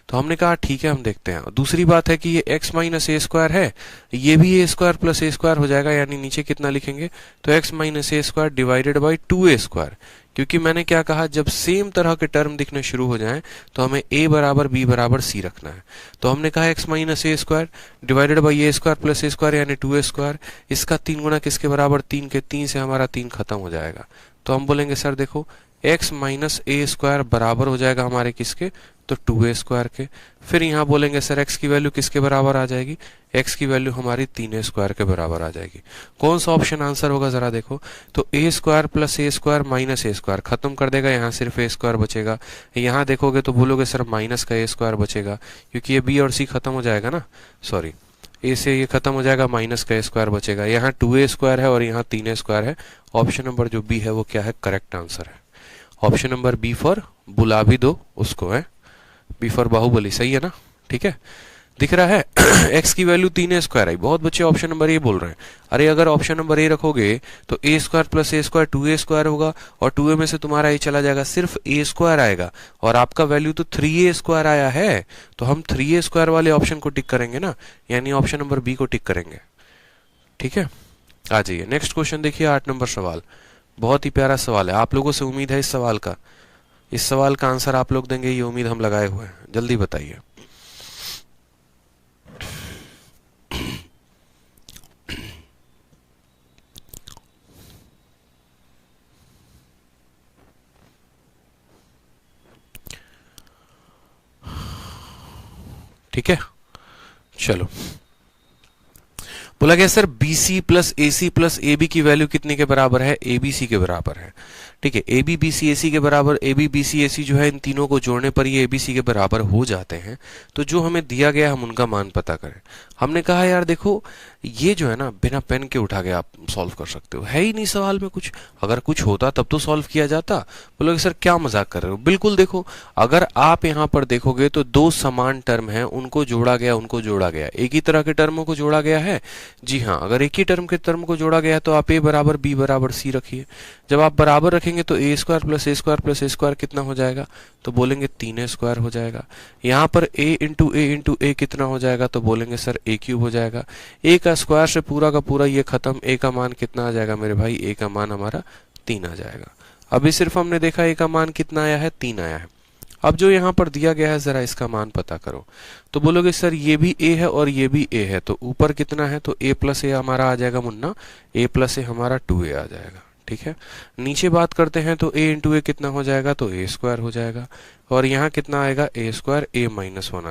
तो हमने कहा ठीक है हम देखते हैं। दूसरी बात है कि ये x माइनस ए स्क्वायर है, ये भी ए स्क्वायर प्लस ए स्क्वायर हो जाएगा, यानी नीचे कितना लिखेंगे तो x minus A square divided by 2a square. क्योंकि मैंने क्या कहा, जब सेम तरह के टर्म दिखने शुरू हो जाएं तो हमें a बराबर b बराबर c रखना है। तो हमने कहा x minus A square divided by A square plus A square यानी 2a स्क्वायर, इसका 3 गुना किसके बराबर 3 के, 3 से हमारा 3 खत्म हो जाएगा। तो हम बोलेंगे सर देखो x माइनस ए स्क्वायर बराबर हो जाएगा हमारे किसके, तो 2a स्क्वायर के। फिर यहाँ बोलेंगे सर x की वैल्यू किसके बराबर आ जाएगी, x की वैल्यू हमारी 3a स्क्वायर के बराबर आ जाएगी। कौन सा ऑप्शन आंसर होगा जरा देखो, तो a square plus A square minus A square खत्म कर देगा, यहाँ सिर्फ a स्क्वायर बचेगा। यहाँ देखोगे तो बोलोगे सर माइनस का a स्क्वायर बचेगा, क्योंकि ये b और c खत्म हो जाएगा ना, सॉरी a से ये खत्म हो जाएगा, माइनस का a स्क्वायर बचेगा। यहाँ 2a स्क्वायर है और यहाँ 3a स्क्वायर है। ऑप्शन नंबर जो b है वो क्या है, करेक्ट आंसर है। ऑप्शन नंबर बी फॉर बुला भी दो उसको, है बी फॉर बाहुबली, सही है ना, ठीक है दिख रहा है। x की वैल्यू 3a स्क्वायर आई, बहुत बच्चे ऑप्शन नंबर ए बोल रहे हैं। अरे अगर ऑप्शन नंबर ए रखोगे तो a square plus A square 2a square होगा, और 2a में से तुम्हारा a चला जाएगा, सिर्फ a स्क्वायर आएगा, और आपका वैल्यू तो 3a स्क्वायर आया है, तो हम 3a स्क्वायर वाले ऑप्शन को टिक करेंगे ना, यानी ऑप्शन नंबर बी को टिक करेंगे। ठीक है, आ जाइए नेक्स्ट क्वेश्चन देखिए, 8 नंबर सवाल। बहुत ही प्यारा सवाल है, आप लोगों से उम्मीद है इस सवाल का आंसर आप लोग देंगे, ये उम्मीद हम लगाए हुए हैं। जल्दी बताइए। ठीक है, चलो बोला गया sir BC plus AC plus AB की वैल्यू कितने के बराबर है, ABC के बराबर है। ठीक है, AB BC AC के बराबर, AB BC AC जो है इन तीनों को जोड़ने पर ये ABC के बराबर हो जाते हैं। तो जो हमें दिया गया हम उनका मान पता करें। हमने कहा यार देखो ये जो है ना बिना पेन के उठा के आप सॉल्व कर सकते हो, है ही नहीं सवाल में कुछ, अगर कुछ होता तब तो सॉल्व किया जाता। बोलोगे सर क्या मजाक कर रहे हो, बिल्कुल देखो अगर आप यहाँ पर देखोगे तो 2 समान टर्म हैं, उनको जोड़ा गया, एक ही तरह के टर्मों को जोड़ा गया है। जी हाँ, अगर एक ही टर्म को जोड़ा गया है तो आप a बराबर b बराबर c रखिए। जब आप बराबर रखेंगे तो a square plus A square plus A square कितना हो जाएगा, तो बोलेंगे 3a स्क्वायर हो जाएगा। यहाँ पर a इंटू a कितना हो जाएगा, तो बोलेंगे सर a क्यूब हो जाएगा। a का स्क्वायर से पूरा का पूरा ये खत्म, a का मान कितना आ जाएगा मेरे भाई, a का मान हमारा 3 आ जाएगा। अभी सिर्फ हमने देखा a का मान कितना आया है, 3 आया है। अब जो यहाँ पर दिया गया है जरा इसका मान पता करो। तो बोलोगे सर ये भी a है और ये भी a है, तो ऊपर कितना है, तो a प्लस a हमारा आ जाएगा मुन्ना, a प्लस a हमारा 2a आ जाएगा। ठीक है, नीचे बात करते हैं तो a इंटू ए कितना हो जाएगा, तो a स्क्वायर हो जाएगा, और यहाँ कितना आएगा a स्क्वायर a माइनस 1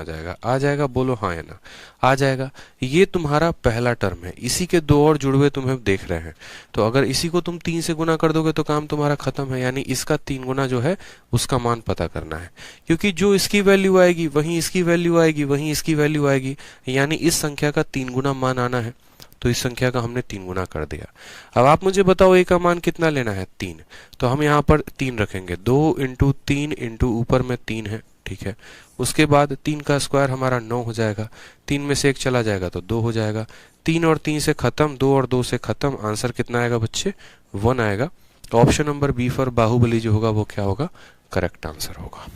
आ जाएगा, बोलो हाँ या ना, आ जाएगा। ये तुम्हारा पहला टर्म है, इसी के 2 और जुड़वे तुम्हें देख रहे हैं, तो अगर इसी को तुम 3 से गुना कर दोगे तो काम तुम्हारा खत्म है, यानी इसका 3 गुना जो है उसका मान पता करना है, क्योंकि जो इसकी वैल्यू आएगी वहीं इसकी वैल्यू आएगी, वहीं इसकी वैल्यू आएगी, यानी इस संख्या का 3 गुना मान आना है। तो इस संख्या का हमने 3 गुना कर दिया। अब आप मुझे बताओ a का मान कितना लेना है, 3, तो हम यहाँ पर 3 रखेंगे, 2 इंटू 3 इंटू ऊपर में 3 है। ठीक है, उसके बाद 3 का स्क्वायर हमारा 9 हो जाएगा, 3 में से 1 चला जाएगा तो 2 हो जाएगा, 3 और 3 से खत्म, 2 और 2 से खत्म, आंसर कितना आएगा बच्चे, 1 आएगा। तो option number B for Baahubali जो होगा वो क्या होगा, करेक्ट आंसर होगा।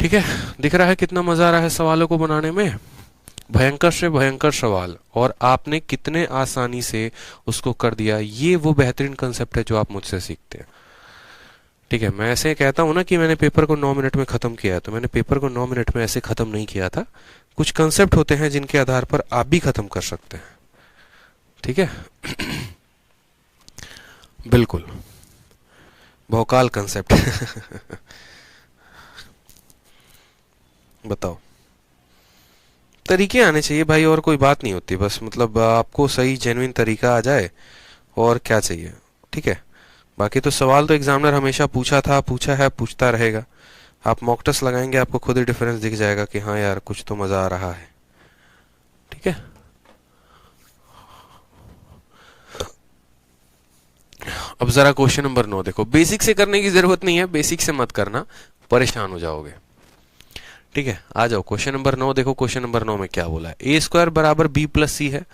ठीक है, दिख रहा है कितना मजा आ रहा है सवालों को बनाने में, भयंकर से भयंकर सवाल, और आपने कितने आसानी से उसको कर दिया। ये वो बेहतरीन कंसेप्ट है जो आप मुझसे सीखते हैं। ठीक है, मैं ऐसे कहता हूं ना कि मैंने पेपर को 9 मिनट में खत्म किया, तो मैंने पेपर को 9 मिनट में ऐसे खत्म नहीं किया था। कुछ कंसेप्ट होते हैं जिनके आधार पर आप भी खत्म कर सकते हैं। ठीक है, बिल्कुल, भौकाल कंसेप्ट। बताओ, तरीके आने चाहिए भाई, और कोई बात नहीं होती, बस मतलब आपको सही जेन्युइन तरीका आ जाए, और क्या चाहिए। ठीक है, बाकी तो सवाल तो एग्जामिनर हमेशा पूछा था, पूछा है, पूछता रहेगा। आप मॉक टेस्ट लगाएंगे, आपको खुद ही डिफरेंस दिख जाएगा कि हाँ यार कुछ तो मजा आ रहा है। ठीक है, अब जरा क्वेश्चन नंबर 9 देखो। बेसिक से करने की जरूरत नहीं है, बेसिक से मत करना, परेशान हो जाओगे। ठीक है, आ जाओ क्वेश्चन नंबर 9 देखो। क्वेश्चन नंबर 9 में क्या बोला है? ए स्क्वायर बराबर बी प्लस सी है,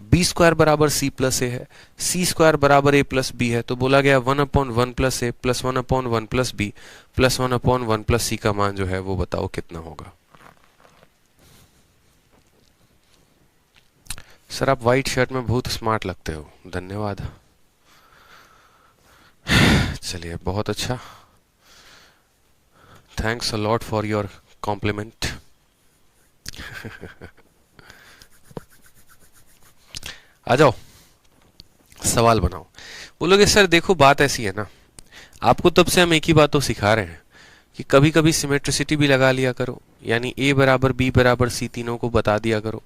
बी स्क्वायर बराबर सी प्लस ए है, सी स्क्वायर बराबर ए प्लस बी है। तो बोला गया 1/1 plus A plus 1/1 plus B plus 1/1 plus C का मान जो है वो बताओ कितना होगा। सर आप व्हाइट शर्ट में बहुत स्मार्ट लगते हो, धन्यवाद। चलिए, बहुत अच्छा, thanks a lot for your compliment. आ जाओ, सवाल बनाओ। बोलोगे सर देखो बात ऐसी है ना, आपको तब से हम एक ही बात तो सिखा रहे हैं कि कभी कभी सिमेट्रिसिटी भी लगा लिया करो, यानी a बराबर b बराबर c तीनों को बता दिया करो।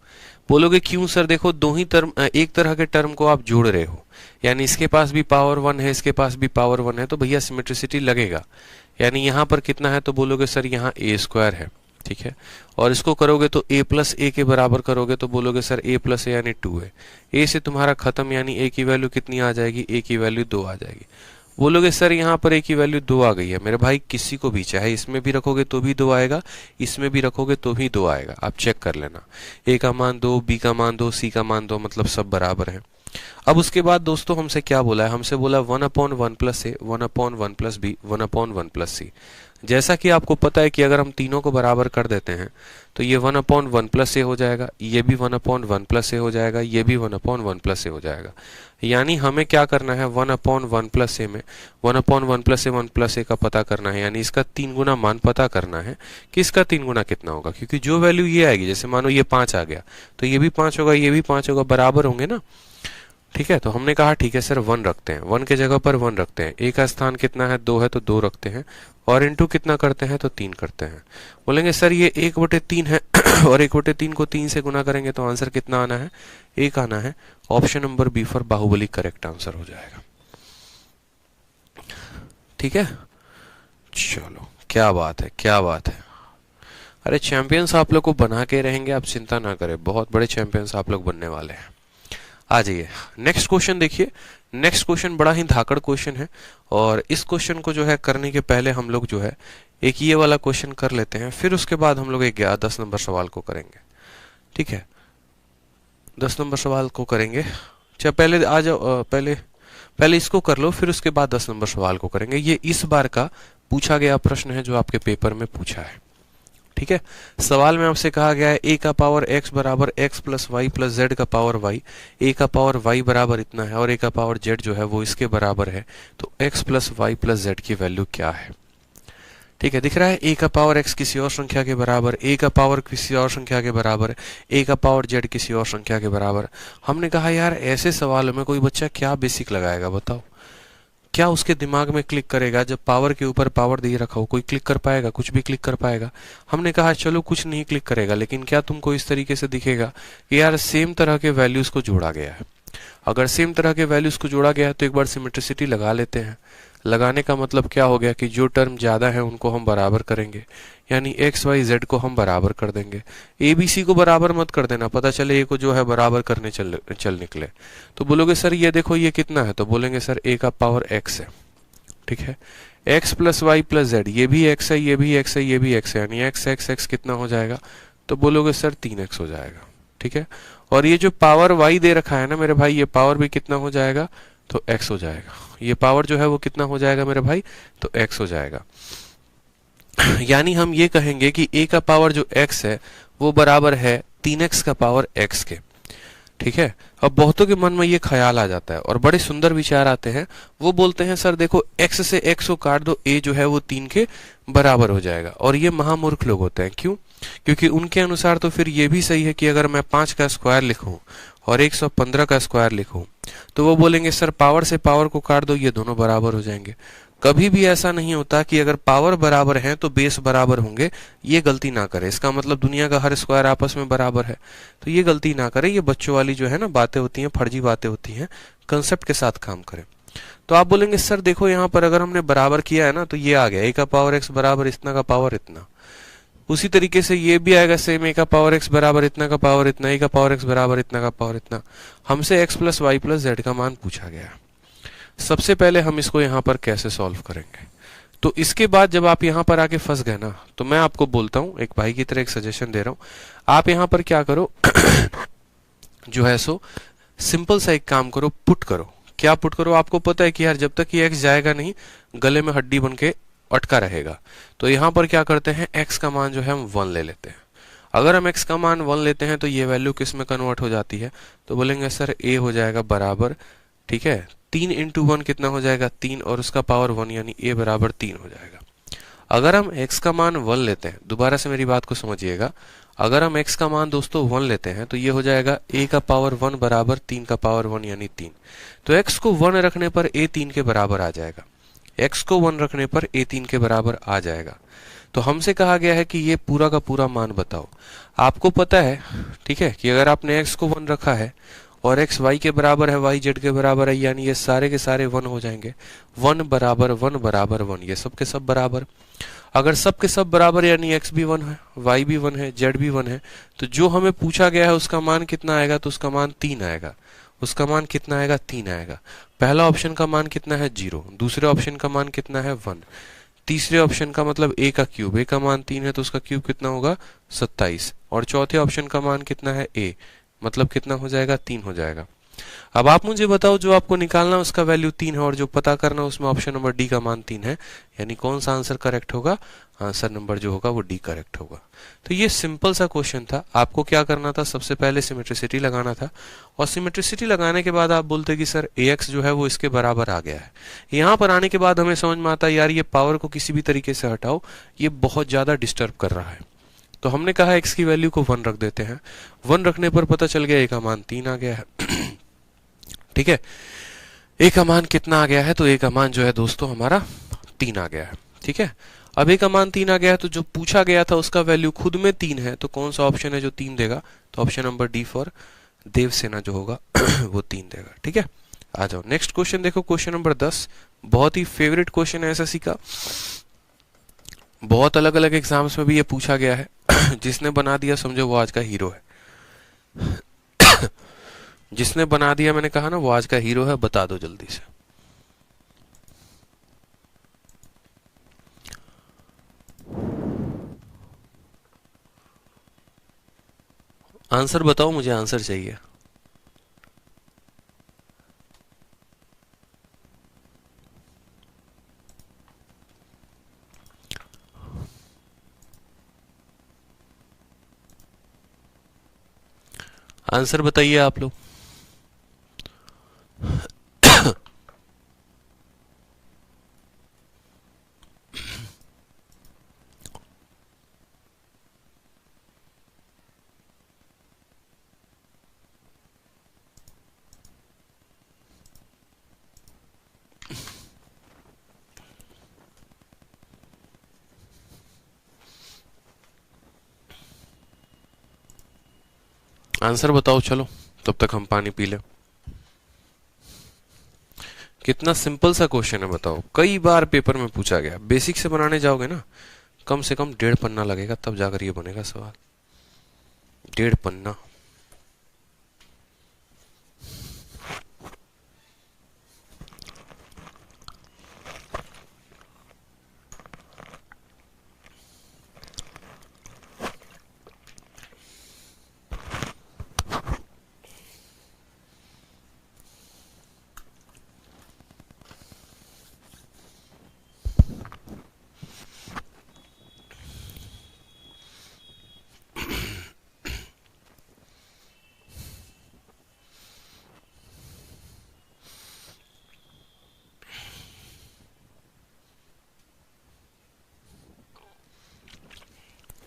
बोलोगे क्यों सर? देखो दो ही टर्म, एक तरह के टर्म को आप जोड़ रहे हो, यानी इसके पास भी पावर 1 है, इसके पास भी पावर 1 है, तो भैया सिमेट्रिसिटी लगेगा। यानी यहाँ पर कितना है? तो बोलोगे सर यहाँ a स्क्वायर है। ठीक है, और इसको करोगे तो a प्लस ए के बराबर करोगे तो बोलोगे सर a प्लस ए यानी 2 है। a से तुम्हारा खत्म, यानी a की वैल्यू कितनी आ जाएगी? a की वैल्यू 2 आ जाएगी। बोलोगे सर यहाँ पर a की वैल्यू 2 आ गई है। मेरे भाई किसी को भी, चाहे इसमें भी रखोगे तो भी 2 आएगा, इसमें भी रखोगे तो भी 2 आएगा, आप चेक कर लेना। a का मान 2, b का मान 2, c का मान 2, मतलब सब बराबर है। अब उसके बाद दोस्तों हमसे क्या बोला है? हमसे बोला 1/1 प्लस ए, 1/1 प्लस बी, 1/1 प्लस सी। जैसा कि आपको पता है कि अगर हम तीनों को बराबर कर देते हैं तो ये 1/1 प्लस ए हो जाएगा, ये भी 1/1 प्लस ए हो जाएगा, ये भी 1/1 प्लस ए हो जाएगा। यानी हमें क्या करना है? 1/1 प्लस ए में 1/1 प्लस ए 1 प्लस ए का पता करना है, यानी इसका 3 गुना मान पता करना है कि इसका 3 गुना कितना होगा। क्योंकि जो वैल्यू ये आएगी, जैसे मानो ये 5 आ गया तो ये भी 5 होगा, ये भी 5 होगा, बराबर होंगे ना। ठीक है, तो हमने कहा ठीक है सर 1 रखते हैं, 1 के जगह पर 1 रखते हैं। ए का स्थान कितना है? 2 है तो 2 रखते हैं, और इंटू कितना करते हैं? तो 3 करते हैं। बोलेंगे सर ये 1/3 है और 1/3 को 3 से गुना करेंगे तो आंसर कितना आना है? 1 आना है। Option number B for Baahubali correct answer हो जाएगा। ठीक है, चलो, क्या बात है, क्या बात है। अरे चैंपियंस आप लोग को बना के रहेंगे, आप चिंता ना करें, बहुत बड़े चैंपियंस आप लोग बनने वाले हैं। आ जाइए नेक्स्ट क्वेश्चन देखिए। नेक्स्ट क्वेश्चन बड़ा ही धाकड़ क्वेश्चन है, और इस क्वेश्चन को जो है करने के पहले हम लोग जो है एक ये वाला क्वेश्चन कर लेते हैं, फिर उसके बाद हम लोग एक 10 नंबर सवाल को करेंगे। ठीक है, 10 नंबर सवाल को करेंगे। अच्छा पहले आ जाओ, पहले इसको कर लो, फिर उसके बाद 10 नंबर सवाल को करेंगे। ये इस बार का पूछा गया प्रश्न है जो आपके पेपर में पूछा है। ठीक है, सवाल में आपसे कहा गया है a का पावर x बराबर x plus Y plus z का पावर y, a का पावर y बराबर इतना है और a का पावर z जो है वो इसके बराबर है, तो x plus Y plus z की वैल्यू क्या है? ठीक है, दिख रहा है a का पावर x किसी और संख्या के बराबर, a का पावर किसी और संख्या के बराबर, a का पावर z किसी और संख्या के बराबर। हमने कहा यार ऐसे सवालों में कोई बच्चा क्या बेसिक लगाएगा बताओ, क्या उसके दिमाग में क्लिक करेगा? जब पावर के ऊपर पावर दे रखा हो, कोई क्लिक कर पाएगा? कुछ भी क्लिक कर पाएगा? हमने कहा चलो कुछ नहीं क्लिक करेगा, लेकिन क्या तुमको इस तरीके से दिखेगा कि यार सेम तरह के वैल्यूज को जोड़ा गया है। अगर सेम तरह के वैल्यूज को जोड़ा गया है तो एक बार सिमेट्रिसिटी लगा लेते हैं। लगाने का मतलब क्या हो गया कि जो टर्म ज्यादा है उनको हम बराबर करेंगे, यानी एक्स वाई जेड को हम बराबर कर देंगे। ए बी सी को बराबर मत कर देना, पता चले ए को जो है बराबर करने चल निकले। तो बोलोगे सर ये देखो ये कितना है, तो बोलेंगे सर ए का पावर एक्स है। ठीक है, X plus Y plus Z, ये भी एक्स है, ये भी एक्स है, ये भी एक्स है, यानी एक्स एक्स एक्स कितना हो जाएगा? तो बोलोगे सर 3x हो जाएगा। ठीक है, और ये जो पावर y दे रखा है ना मेरे भाई, ये पावर भी कितना हो जाएगा? तो x हो जाएगा। ये पावर जो है वो कितना हो जाएगा मेरे भाई? तो x हो जाएगा। यानी हम ये कहेंगे कि a का पावर जो x है वो बराबर है 3x का पावर x के। ठीक है, अब बहुतों के मन में ये ख्याल आ जाता है और बड़े सुंदर विचार आते हैं। वो बोलते हैं सर देखो x से x को काट दो, a जो है वो 3 के बराबर हो जाएगा। और ये महामूर्ख लोग होते हैं। क्यों? क्योंकि उनके अनुसार तो फिर ये भी सही है कि अगर मैं 5 का स्क्वायर लिखूं और 115 का स्क्वायर लिखूं तो वो बोलेंगे सर पावर से पावर को काट दो, ये दोनों बराबर हो जाएंगे। कभी भी ऐसा नहीं होता कि अगर पावर बराबर है तो बेस बराबर होंगे, ये गलती ना करें। इसका मतलब दुनिया का हर स्क्वायर आपस में बराबर है, तो ये गलती ना करें। ये बच्चों वाली जो है ना बातें होती हैं, फर्जी बातें होती हैं, कंसेप्ट के साथ काम करें। तो आप बोलेंगे सर देखो यहाँ पर अगर हमने बराबर किया है ना तो ये आ गया a का पावर x बराबर इतना का पावर इतना। उसी तरीके से ये भी आएगा सेम, a का पावर x बराबर इतना का पावर इतना, a का पावर x बराबर इतना का पावर इतना। हमसे x प्लस वाई प्लस जेड का मान पूछा गया। सबसे पहले हम इसको यहाँ पर कैसे सॉल्व करेंगे, तो इसके बाद जब आप यहाँ पर आके फंस गए ना, तो मैं आपको बोलता हूँ, एक भाई की तरह एक सजेशन दे रहा हूँ, आप यहाँ पर क्या करो जो है सो सिंपल सा एक काम करो, पुट करो। क्या पुट करो? आपको पता है कि यार जब तक ये x जाएगा नहीं गले में हड्डी बन के अटका रहेगा। तो यहाँ पर क्या करते हैं, x का मान जो है हम 1 ले लेते हैं। अगर हम x का मान 1 लेते हैं तो ये वैल्यू किस में कन्वर्ट हो जाती है, तो बोलेंगे सर a हो जाएगा बराबर, ठीक है, 3 इंटू 1 कितना हो जाएगा 3, और उसका पावर 1 यानी a बराबर 3 हो जाएगा। अगर हम x का मान 1 लेते हैं, दोबारा से मेरी बात को समझिएगा, अगर हम x का मान दोस्तों 1 लेते हैं तो ये हो जाएगा a का पावर 1 बराबर 3 का पावर 1 यानी 3। तो x को 1 रखने पर a 3 के बराबर आ जाएगा, x को 1 रखने पर a 3 के बराबर आ जाएगा। तो हमसे कहा गया है कि ये पूरा का पूरा मान बताओ। आपको पता है, ठीक है, कि अगर आपने x को 1 रखा है और x y के बराबर है, y z के बराबर है, यानी ये सारे के सारे 1 हो जाएंगे। 1 बराबर 1 बराबर 1, ये सब के सब बराबर। अगर सब के सब बराबर यानी x भी 1 है, y भी 1 है, z भी 1 है, तो जो हमें पूछा गया है उसका मान कितना आएगा, तो उसका मान 3 आएगा। उसका मान कितना आएगा, 3 आएगा। पहला ऑप्शन का मान कितना है, 0। दूसरे ऑप्शन का मान कितना है, 1। तीसरे ऑप्शन का मतलब a का क्यूब, a का मान 3 है तो उसका क्यूब कितना होगा, 27। और चौथे ऑप्शन का मान कितना है, a, मतलब कितना हो जाएगा, 3 हो जाएगा। अब आप मुझे बताओ जो आपको निकालना उसका वैल्यू 3 है और जो पता करना उसमें ऑप्शन नंबर डी का मान 3 है, यानी कौन सा आंसर करेक्ट होगा, आंसर नंबर जो होगा वो डी करेक्ट होगा। तो ये सिंपल सा क्वेश्चन था। आपको क्या करना था, सबसे पहले सिमेट्रिसिटी लगाना था, और सिमेट्रिसिटी लगाने के बाद आप बोलते कि सर ax जो है वो इसके बराबर आ गया है। यहाँ पर आने के बाद हमें समझ में आता है यार ये पावर को किसी भी तरीके से हटाओ, ये बहुत ज्यादा डिस्टर्ब कर रहा है। तो हमने कहा x की वैल्यू को 1 रख देते हैं। 1 रखने पर पता चल गया a का मान 3 आ गया है। ठीक है, a का मान कितना आ गया है, तो a का मान जो है दोस्तों हमारा 3 आ गया है। ठीक है, अब a का मान 3 आ गया है, तो जो पूछा गया था उसका वैल्यू खुद में 3 है, तो कौन सा ऑप्शन है जो 3 देगा, तो option number D for Devsena जो होगा वो 3 देगा। ठीक है, आ जाओ नेक्स्ट क्वेश्चन देखो, क्वेश्चन नंबर 10। बहुत ही फेवरेट क्वेश्चन है एसएससी का, बहुत अलग अलग एग्जाम्स में भी ये पूछा गया है। जिसने बना दिया समझो वो आज का हीरो है। जिसने बना दिया मैंने कहा ना वो आज का हीरो है, बता दो जल्दी से। आंसर बताओ, मुझे आंसर चाहिए। आंसर बताइए आप लोग। आंसर बताओ, चलो तब तक हम पानी पी लें। कितना सिंपल सा क्वेश्चन है बताओ, कई बार पेपर में पूछा गया। बेसिक से बनाने जाओगे ना कम से कम 1.5 पन्ना लगेगा, तब जाकर ये बनेगा सवाल। 1.5 पन्ना।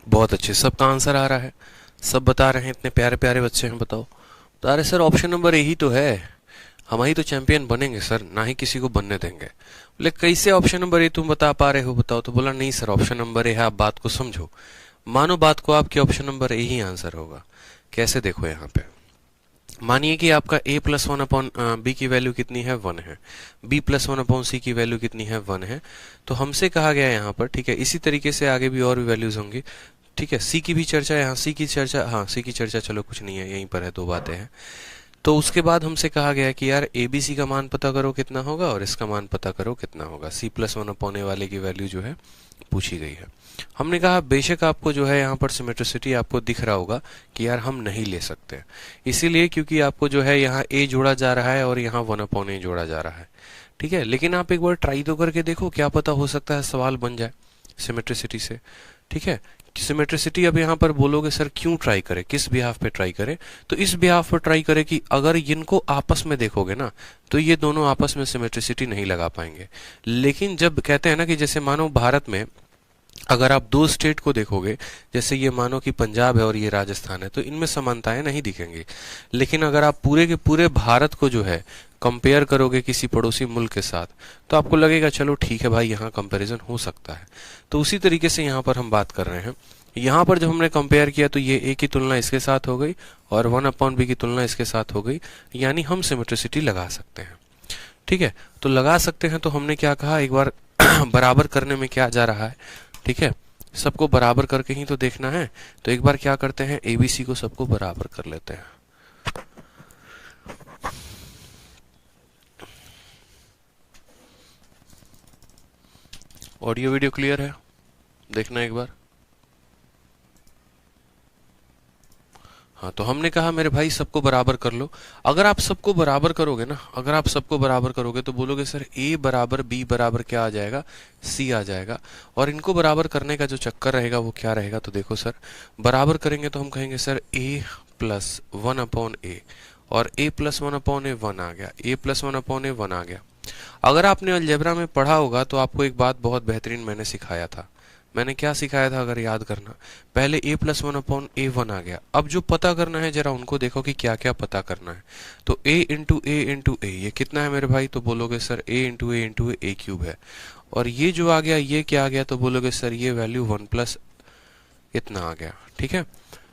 बहुत अच्छे, सबका आंसर आ रहा है, सब बता रहे हैं, इतने प्यारे प्यारे बच्चे हैं। बताओ, बता रहे सर ऑप्शन नंबर ए ही तो है, हम ही तो चैंपियन बनेंगे सर, ना ही किसी को बनने देंगे। बोले कैसे ऑप्शन नंबर ए तुम बता पा रहे हो, बताओ। तो बोला नहीं सर ऑप्शन नंबर ए है, आप बात को समझो, मानो बात को आपके, ऑप्शन नंबर ए ही आंसर होगा। कैसे, देखो यहाँ पे मानिए कि आपका a plus one upon B की वैल्यू कितनी है, 1 है, b plus one upon C की वैल्यू कितनी है, 1 है। तो हमसे कहा गया यहाँ पर, ठीक है, इसी तरीके से आगे भी और भी वैल्यूज होंगी, ठीक है। सी की भी चर्चा, यहाँ सी की चर्चा, हाँ सी की चर्चा चलो कुछ नहीं है, यहीं पर है, दो बातें हैं। तो उसके बाद हमसे कहा गया कि यार ए बी सी का मान पता करो कितना होगा और इसका मान पता करो कितना होगा, सी प्लस वन अपॉन ए वाले की वैल्यू जो है पूछी गई है। हमने कहा बेशक आपको जो है यहाँ पर सिमेट्रिसिटी आपको दिख रहा होगा कि यार हम नहीं ले सकते, इसीलिए क्योंकि आपको जो है यहाँ ए जोड़ा जा रहा है और यहाँ 1 अपॉन ए जोड़ा जा रहा है, ठीक है। लेकिन आप एक बार ट्राई तो करके देखो, क्या पता हो सकता है सवाल बन जाए सिमेट्रिसिटी से, ठीक है। सिमेट्रिसिटी अब यहाँ पर बोलोगे सर क्यों ट्राई करें, किस बिहाफ पे ट्राई करें, तो इस बिहाफ पर ट्राई करें कि अगर इनको आपस में देखोगे ना तो ये दोनों आपस में सिमेट्रिसिटी नहीं लगा पाएंगे। लेकिन जब कहते हैं ना कि जैसे मानो भारत में अगर आप दो स्टेट को देखोगे, जैसे ये मानो कि पंजाब है और ये राजस्थान है, तो इनमें समानताएं नहीं दिखेंगी। लेकिन अगर आप पूरे के पूरे भारत को जो है कंपेयर करोगे किसी पड़ोसी मुल्क के साथ, तो आपको लगेगा चलो ठीक है भाई यहाँ कंपैरिजन हो सकता है। तो उसी तरीके से यहाँ पर हम बात कर रहे हैं, यहाँ पर जब हमने कंपेयर किया तो ये ए की तुलना इसके साथ हो गई और 1 अपॉन बी की तुलना इसके साथ हो गई, यानी हम सिमेट्रिसिटी लगा सकते हैं, ठीक है। तो लगा सकते हैं, तो हमने क्या कहा, एक बार बराबर करने में क्या जा रहा है, ठीक है, सबको बराबर करके ही तो देखना है। तो एक बार क्या करते हैं, एबीसी को सबको बराबर कर लेते हैं। ऑडियो वीडियो क्लियर है, देखना एक बार। हाँ, तो हमने कहा मेरे भाई सबको बराबर कर लो। अगर आप सबको बराबर करोगे ना, अगर आप सबको बराबर करोगे तो बोलोगे सर a बराबर b बराबर क्या आ जाएगा, c आ जाएगा। और इनको बराबर करने का जो चक्कर रहेगा वो क्या रहेगा, तो देखो सर बराबर करेंगे तो हम कहेंगे सर a प्लस 1 अपॉन ए, और a प्लस 1 अपॉन ए 1 आ गया, a प्लस 1 अपॉन ए 1 आ गया। अगर आपने अलजेब्रा में पढ़ा होगा तो आपको एक बात बहुत बेहतरीन मैंने सिखाया था। मैंने क्या सिखाया था अगर याद करना, पहले a प्लस 1 अपॉन ए 1 आ गया। अब जो पता करना है जरा उनको देखो कि क्या क्या पता करना है। तो a इंटू ए ये कितना है मेरे भाई, तो बोलोगे sir a into A cube है। और ये जो आ गया ये क्या आ गया, तो बोलोगे सर ये वैल्यू 1 प्लस इतना आ गया, ठीक है।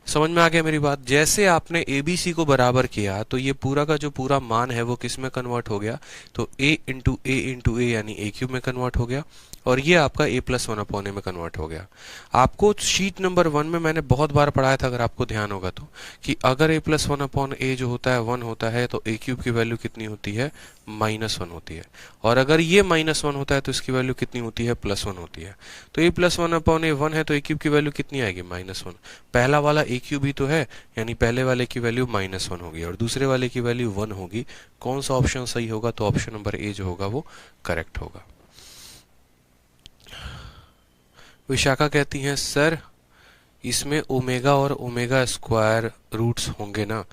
समझ में आ गया मेरी बात। जैसे आपने एबीसी को बराबर किया तो ये पूरा का जो पूरा मान है वो किस में कन्वर्ट हो गया, तो a इंटू ए यानी ए क्यूब में कन्वर्ट हो गया, और ये आपका a प्लस 1 अपॉन ए में कन्वर्ट हो गया। आपको शीट नंबर 1 में मैंने बहुत बार पढ़ाया था, अगर आपको ध्यान होगा तो, कि अगर a प्लस 1 अपॉन ए जो होता है 1 होता है तो a क्यूब की वैल्यू कितनी होती है, -1 होती है। और अगर ये -1 होता है तो इसकी वैल्यू कितनी होती है, +1 होती है। तो a प्लस 1 अपॉन ए 1 है तो a क्यूब की वैल्यू कितनी आएगी, -1। पहला वाला a क्यूब ही तो है, यानी पहले वाले की वैल्यू -1 होगी और दूसरे वाले की वैल्यू 1 होगी। कौन सा ऑप्शन सही होगा, तो ऑप्शन नंबर ए जो होगा वो करेक्ट होगा। विशाखा कहती हैं सर इसमें ओमेगा और ओमेगा स्क्वायर रूट्स होंगे ना।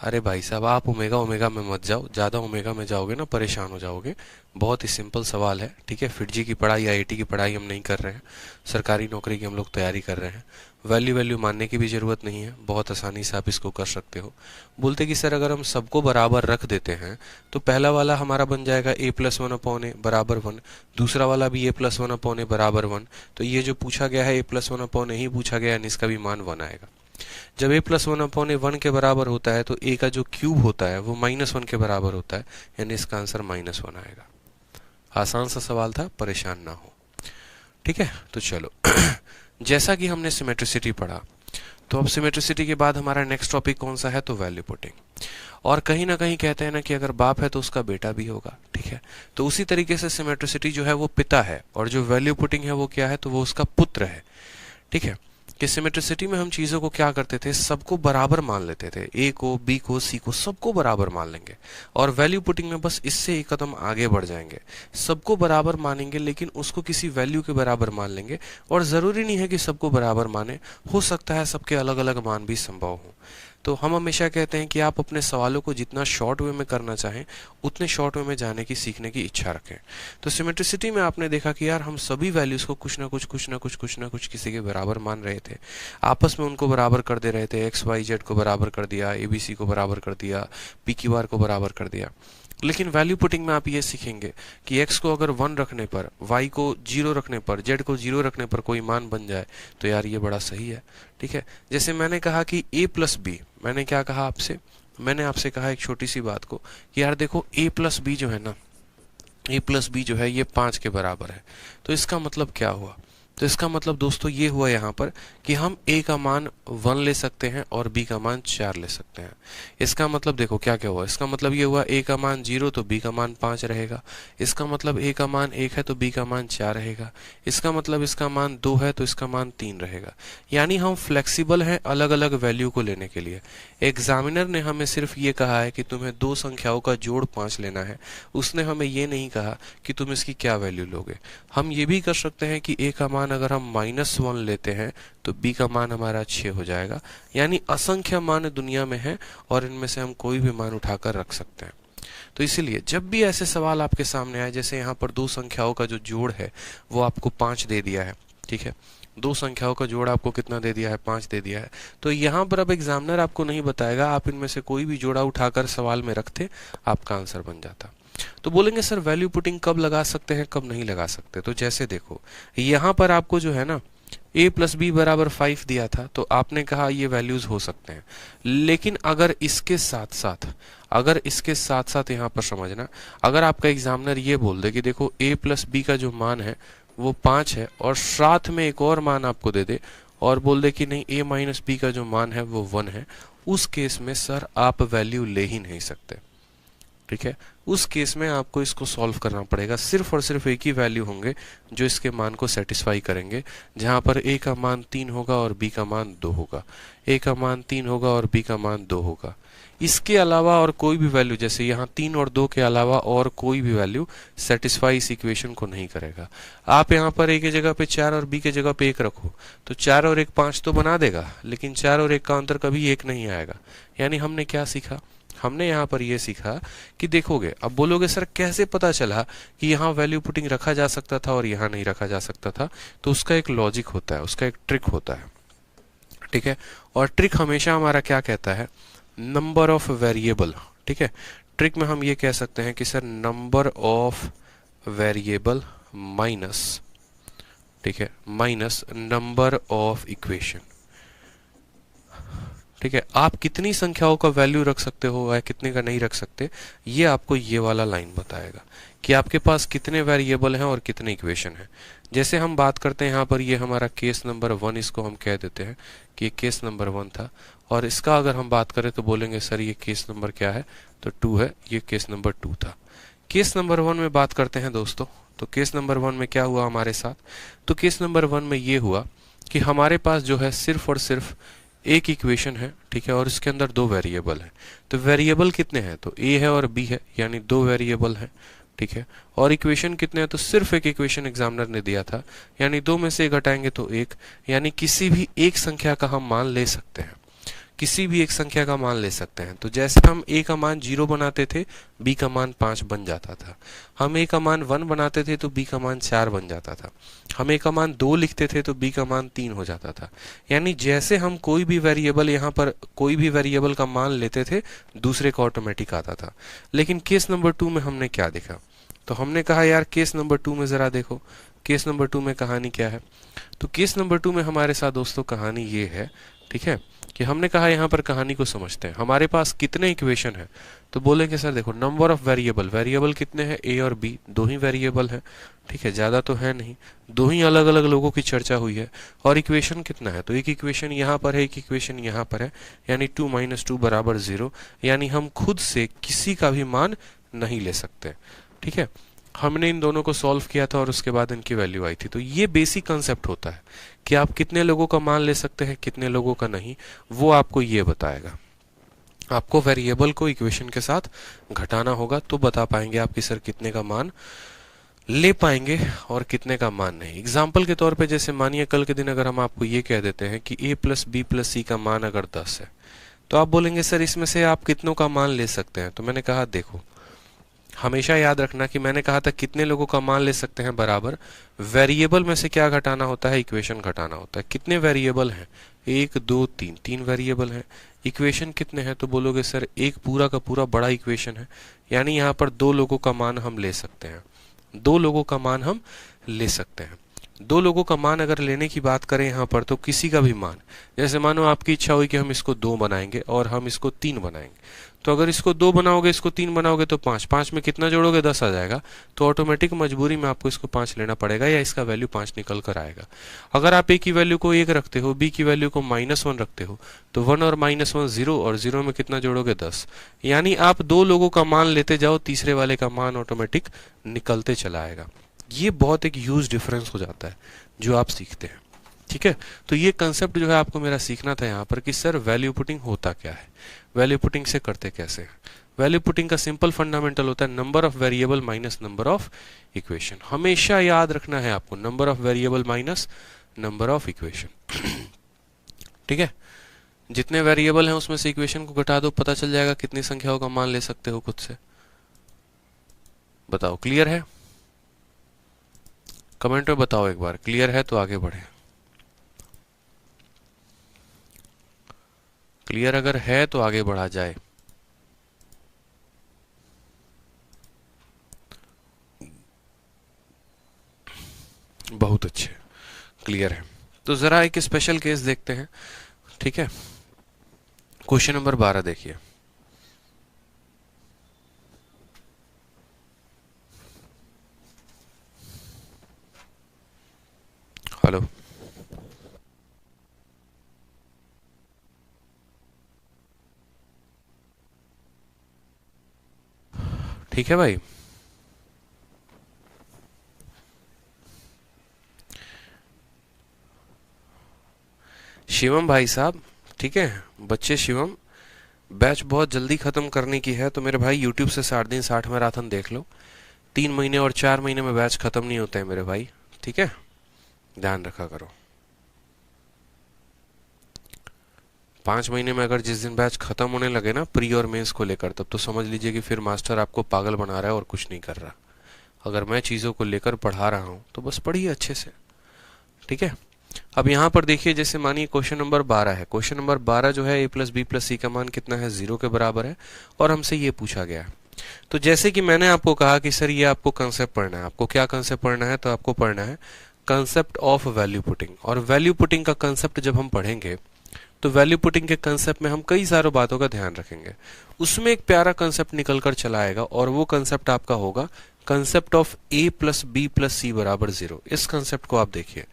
अरे भाई साहब आप ओमेगा ओमेगा में मत जाओ, ज़्यादा ओमेगा में जाओगे ना परेशान हो जाओगे। बहुत ही सिंपल सवाल है, ठीक है। फिटजी की पढ़ाई आईआईटी की पढ़ाई हम नहीं कर रहे हैं, सरकारी नौकरी की हम लोग तैयारी कर रहे हैं। वैल्यू मानने की भी ज़रूरत नहीं है, बहुत आसानी से आप इसको कर सकते हो। बोलते कि सर अगर हम सबको बराबर रख देते हैं तो पहला वाला हमारा बन जाएगा a प्लस 1 अपॉन ए बराबर 1, दूसरा वाला भी a प्लस 1 अपॉन ए बराबर 1। तो ये जो पूछा गया है a प्लस 1 अपॉन ए ही पूछा गया, यानी इसका भी मान 1 आएगा। जब a प्लस 1 अपॉन ए 1 के बराबर होता है तो a का जो क्यूब होता है वो -1 के बराबर होता है, यानी इसका आंसर -1 आएगा। आसान सा सवाल था, परेशान ना हो, ठीक है। तो चलो जैसा कि हमने सिमेट्रिसिटी पढ़ा, तो अब सिमेट्रिसिटी के बाद हमारा नेक्स्ट टॉपिक कौन सा है, तो वैल्यू पुटिंग। और कहीं ना कहीं कहते हैं ना कि अगर बाप है तो उसका बेटा भी होगा, ठीक है। तो उसी तरीके से सिमेट्रिसिटी जो है वो पिता है और जो वैल्यू पुटिंग है वो क्या है, तो वो उसका पुत्र है, ठीक है। कि सिमेट्रिसिटी में हम चीज़ों को क्या करते थे, सबको बराबर मान लेते थे, ए को बी को सी को सबको बराबर मान लेंगे। और वैल्यू पुटिंग में बस इससे एक कदम आगे बढ़ जाएंगे, सबको बराबर मानेंगे लेकिन उसको किसी वैल्यू के बराबर मान लेंगे। और ज़रूरी नहीं है कि सबको बराबर माने, हो सकता है सबके अलग अलग मान भी संभव हो। तो हम हमेशा कहते हैं कि आप अपने सवालों को जितना शॉर्ट वे में करना चाहें उतने शॉर्ट वे में जाने की सीखने की इच्छा रखें। तो सिमेट्रिसिटी में आपने देखा कि यार हम सभी वैल्यूज को कुछ ना कुछ किसी के बराबर मान रहे थे, आपस में उनको बराबर कर दे रहे थे, एक्स वाई जेड को बराबर कर दिया, एबीसी को बराबर कर दिया, पी क्यू आर को बराबर कर दिया। लेकिन वैल्यू पुटिंग में आप ये सीखेंगे कि x को अगर 1 रखने पर, y को 0 रखने पर, z को 0 रखने पर कोई मान बन जाए तो यार ये बड़ा सही है। ठीक है, जैसे मैंने कहा कि a प्लस बी, मैंने क्या कहा आपसे, मैंने आपसे कहा एक छोटी सी बात को कि यार देखो a प्लस बी जो है ना, a प्लस बी जो है ये 5 के बराबर है। तो इसका मतलब क्या हुआ, तो इसका मतलब दोस्तों ये हुआ यहाँ पर कि हम a का मान 1 ले सकते हैं और b का मान 4 ले सकते हैं। इसका मतलब देखो क्या क्या हुआ, इसका मतलब ये हुआ a का मान 0 तो b का मान 5 रहेगा, इसका मतलब a का मान 1 है तो b का मान 4 रहेगा, इसका मतलब इसका मान 2 है तो इसका मान 3 रहेगा। यानी हम फ्लेक्सिबल हैं अलग अलग वैल्यू को लेने के लिए। एग्जामिनर ने हमें सिर्फ ये कहा है कि तुम्हें 2 संख्याओं का जोड़ 5 लेना है, उसने हमें ये नहीं कहा कि तुम इसकी क्या वैल्यू लोगे। हम ये भी कर सकते हैं कि a का मान अगर हम -1 लेते हैं तो b का मान हमारा 6 हो जाएगा। यानी असंख्य मान दुनिया में हैं और इनमें से हम कोई भी मान उठाकर रख सकते हैं। तो इसीलिए जब भी ऐसे सवाल आपके सामने आए, जैसे यहाँ पर 2 संख्याओं का जो जोड़ है वो आपको 5 दे दिया है, ठीक है, 2 संख्याओं का जोड़ आपको कितना दे दिया है, 5 दे दिया है, तो यहाँ पर अब एग्जामिनर आपको नहीं बताएगा, आप इनमें से कोई भी जोड़ा उठाकर सवाल में रखते, आपका आंसर बन जाता। तो बोलेंगे सर वैल्यू पुटिंग कब लगा सकते हैं, कब नहीं लगा सकते। तो जैसे देखो यहाँ पर आपको जो है ना a प्लस बी बराबर 5 दिया था, तो आपने कहा ये वैल्यूज हो सकते हैं। लेकिन अगर इसके साथ साथ यहाँ पर समझना, अगर आपका एग्जामिनर ये बोल दे कि देखो a प्लस बी का जो मान है वो 5 है और साथ में एक और मान आपको दे दे और बोल दे कि नहीं a माइनस बी का जो मान है वो 1 है, उस केस में सर आप वैल्यू ले ही नहीं सकते। ठीक है, उस केस में आपको इसको सॉल्व करना पड़ेगा। सिर्फ और सिर्फ एक ही वैल्यू होंगे जो इसके मान को सेटिस्फाई करेंगे, जहां पर a का मान 3 होगा और b का मान 2 होगा, a का मान 3 होगा और b का मान 2 होगा। इसके अलावा और कोई भी वैल्यू, जैसे यहाँ 3 और 2 के अलावा और कोई भी वैल्यू सेटिस्फाई इस इक्वेशन को नहीं करेगा। आप यहाँ पर a की जगह पे 4 और b की जगह पे 1 रखो तो 4 और 1 5 तो बना देगा, लेकिन 4 और 1 का अंतर कभी 1 नहीं आएगा। यानी हमने क्या सीखा, हमने यहाँ पर ये सीखा कि देखोगे, अब बोलोगे सर कैसे पता चला कि यहाँ वैल्यू पुटिंग रखा जा सकता था और यहाँ नहीं रखा जा सकता था। तो उसका एक लॉजिक होता है, उसका एक ट्रिक होता है। ठीक है, और ट्रिक हमेशा हमारा क्या कहता है, नंबर ऑफ वेरिएबल। ठीक है, ट्रिक में हम ये कह सकते हैं कि sir number of variable minus, ठीक है, माइनस नंबर ऑफ इक्वेशन। ठीक है, आप कितनी संख्याओं का वैल्यू रख सकते हो या कितने का नहीं रख सकते, ये आपको ये वाला लाइन बताएगा कि आपके पास कितने वेरिएबल हैं और कितने इक्वेशन हैं। जैसे हम बात करते हैं यहाँ पर, ये हमारा केस नंबर 1, इसको हम कह देते हैं कि ये केस नंबर 1 था, और इसका अगर हम बात करें तो बोलेंगे सर ये केस नंबर क्या है, तो 2 है, ये केस नंबर 2 था। केस नंबर 1 में बात करते हैं दोस्तों, तो केस नंबर 1 में क्या हुआ हमारे साथ, तो केस नंबर 1 में ये हुआ कि हमारे पास जो है सिर्फ और सिर्फ एक इक्वेशन है, ठीक है, और इसके अंदर 2 वेरिएबल है। तो वेरिएबल कितने हैं, तो a है और b है, यानी 2 वेरिएबल है। ठीक है, और इक्वेशन कितने हैं, तो सिर्फ एक इक्वेशन एग्जामिनर ने दिया था, यानी 2 में से 1 घटाएंगे तो 1, यानी किसी भी एक संख्या का हम मान ले सकते हैं, किसी भी एक संख्या का मान ले सकते हैं। तो जैसे हम a का मान 0 बनाते थे, b का मान 5 बन जाता था, हम a का मान 1 बनाते थे तो b का मान 4 बन जाता था, हम a का मान 2 लिखते थे तो b का मान 3 हो जाता था। यानी जैसे हम कोई भी वेरिएबल, यहाँ पर कोई भी वेरिएबल का मान लेते थे, दूसरे का ऑटोमेटिक आता था। लेकिन केस नंबर 2 में हमने क्या देखा, तो हमने कहा यार केस नंबर 2 में जरा देखो, केस नंबर 2 में कहानी क्या है। तो केस नंबर 2 में हमारे साथ दोस्तों कहानी ये है, ठीक है, कि हमने कहा यहाँ पर कहानी को समझते हैं, हमारे पास कितने इक्वेशन है, तो बोलेंगे सर देखो नंबर ऑफ वेरिएबल, वेरिएबल कितने हैं, a और b, 2 ही वेरिएबल है। ठीक है, ज्यादा तो है नहीं, 2 ही अलग अलग लोगों की चर्चा हुई है। और इक्वेशन कितना है, तो एक इक्वेशन यहाँ पर है, एक इक्वेशन यहाँ पर है, यानी 2 - 2 = 0, यानी हम खुद से किसी का भी मान नहीं ले सकते। ठीक है, हमने इन दोनों को सॉल्व किया था और उसके बाद इनकी वैल्यू आई थी। तो ये बेसिक कंसेप्ट होता है कि आप कितने लोगों का मान ले सकते हैं, कितने लोगों का नहीं, वो आपको ये बताएगा। आपको वेरिएबल को इक्वेशन के साथ घटाना होगा तो बता पाएंगे आप कि सर कितने का मान ले पाएंगे और कितने का मान नहीं। एग्जाम्पल के तौर पे जैसे मानिए कल के दिन अगर हम आपको ये कह देते हैं कि a + b + c का मान अगर 10 है, तो आप बोलेंगे सर इसमें से आप कितनों का मान ले सकते हैं, तो मैंने कहा देखो हमेशा याद रखना कि मैंने कहा था कितने लोगों का मान ले सकते हैं बराबर वेरिएबल में से क्या घटाना होता है, इक्वेशन घटाना होता है। कितने वेरिएबल हैं, 1 2 3, 3 वेरिएबल हैं। इक्वेशन कितने हैं, तो बोलोगे सर एक पूरा का पूरा बड़ा इक्वेशन है, यानी यहाँ पर 2 लोगों का मान हम ले सकते हैं, 2 लोगों का मान हम ले सकते हैं। 2 लोगों का मान अगर लेने की बात करें यहाँ पर, तो किसी का भी मान, जैसे मानो आपकी इच्छा हुई कि हम इसको 2 बनाएंगे और हम इसको 3 बनाएंगे, तो अगर इसको 2 बनाओगे इसको 3 बनाओगे तो 5, 5 में कितना जोड़ोगे 10 आ जाएगा, तो ऑटोमेटिक मजबूरी में आपको इसको 5 लेना पड़ेगा या इसका वैल्यू 5 निकल कर आएगा। अगर आप ए की वैल्यू को 1 रखते हो, बी की वैल्यू को -1 रखते हो, तो 1 और -1 0, और 0 में कितना जोड़ोगे 10, यानी आप 2 लोगों का मान लेते जाओ, तीसरे वाले का मान ऑटोमेटिक निकलते चला आएगा। ये बहुत एक ह्यूज डिफरेंस हो जाता है जो आप सीखते हैं, ठीक है। तो ये कंसेप्ट जो है आपको मेरा सीखना था यहाँ पर कि सर वैल्यू पुटिंग होता क्या है, वैल्यू पुटिंग से करते कैसे हैं। वैल्यू पुटिंग का सिंपल फंडामेंटल होता है number of variable minus number of equation. हमेशा याद रखना है आपको, number of variable minus number of equation, ठीक है। जितने वेरिएबल हैं उसमें से इक्वेशन को घटा दो, पता चल जाएगा कितनी संख्याओं का मान ले सकते हो खुद से। बताओ क्लियर है, कमेंट में बताओ एक बार, क्लियर है तो आगे बढ़े। क्लियर अगर है तो आगे बढ़ा जाए। बहुत अच्छे, क्लियर है। तो जरा एक स्पेशल केस देखते हैं, ठीक है। क्वेश्चन नंबर 12 देखिए। हेलो, ठीक है भाई। शिवम भाई साहब, ठीक है बच्चे, शिवम बैच बहुत जल्दी खत्म करने की है, तो मेरे भाई यूट्यूब से 60 दिन 60 मैराथन देख लो। 3 महीने और 4 महीने में बैच खत्म नहीं होते हैं मेरे भाई, ठीक है, ध्यान रखा करो। 5 महीने में अगर जिस दिन बैच खत्म होने लगे ना प्री और मेंस को लेकर, तब तो समझ लीजिए कि फिर मास्टर आपको पागल बना रहा है और कुछ नहीं कर रहा। अगर मैं चीज़ों को लेकर पढ़ा रहा हूँ तो बस पढ़िए अच्छे से, ठीक है। अब यहाँ पर देखिए, जैसे मानिए क्वेश्चन नंबर 12 है। क्वेश्चन नंबर 12 जो है a plus B plus C का मान कितना है, 0 के बराबर है, और हमसे ये पूछा गया है। तो जैसे कि मैंने आपको कहा कि सर ये आपको कंसेप्ट पढ़ना है, आपको क्या कंसेप्ट पढ़ना है, तो आपको पढ़ना है कंसेप्ट ऑफ वैल्यू पुटिंग। और वैल्यू पुटिंग का कंसेप्ट जब हम पढ़ेंगे तो वैल्यू पुटिंग के कंसेप्ट में हम कई सारी बातों का ध्यान रखेंगे। उसमें एक प्यारा कंसेप्ट निकल कर चला आएगा, और वो कंसेप्ट आपका होगा concept of a plus B plus C बराबर 0। इस कंसेप्ट को आप देखिए,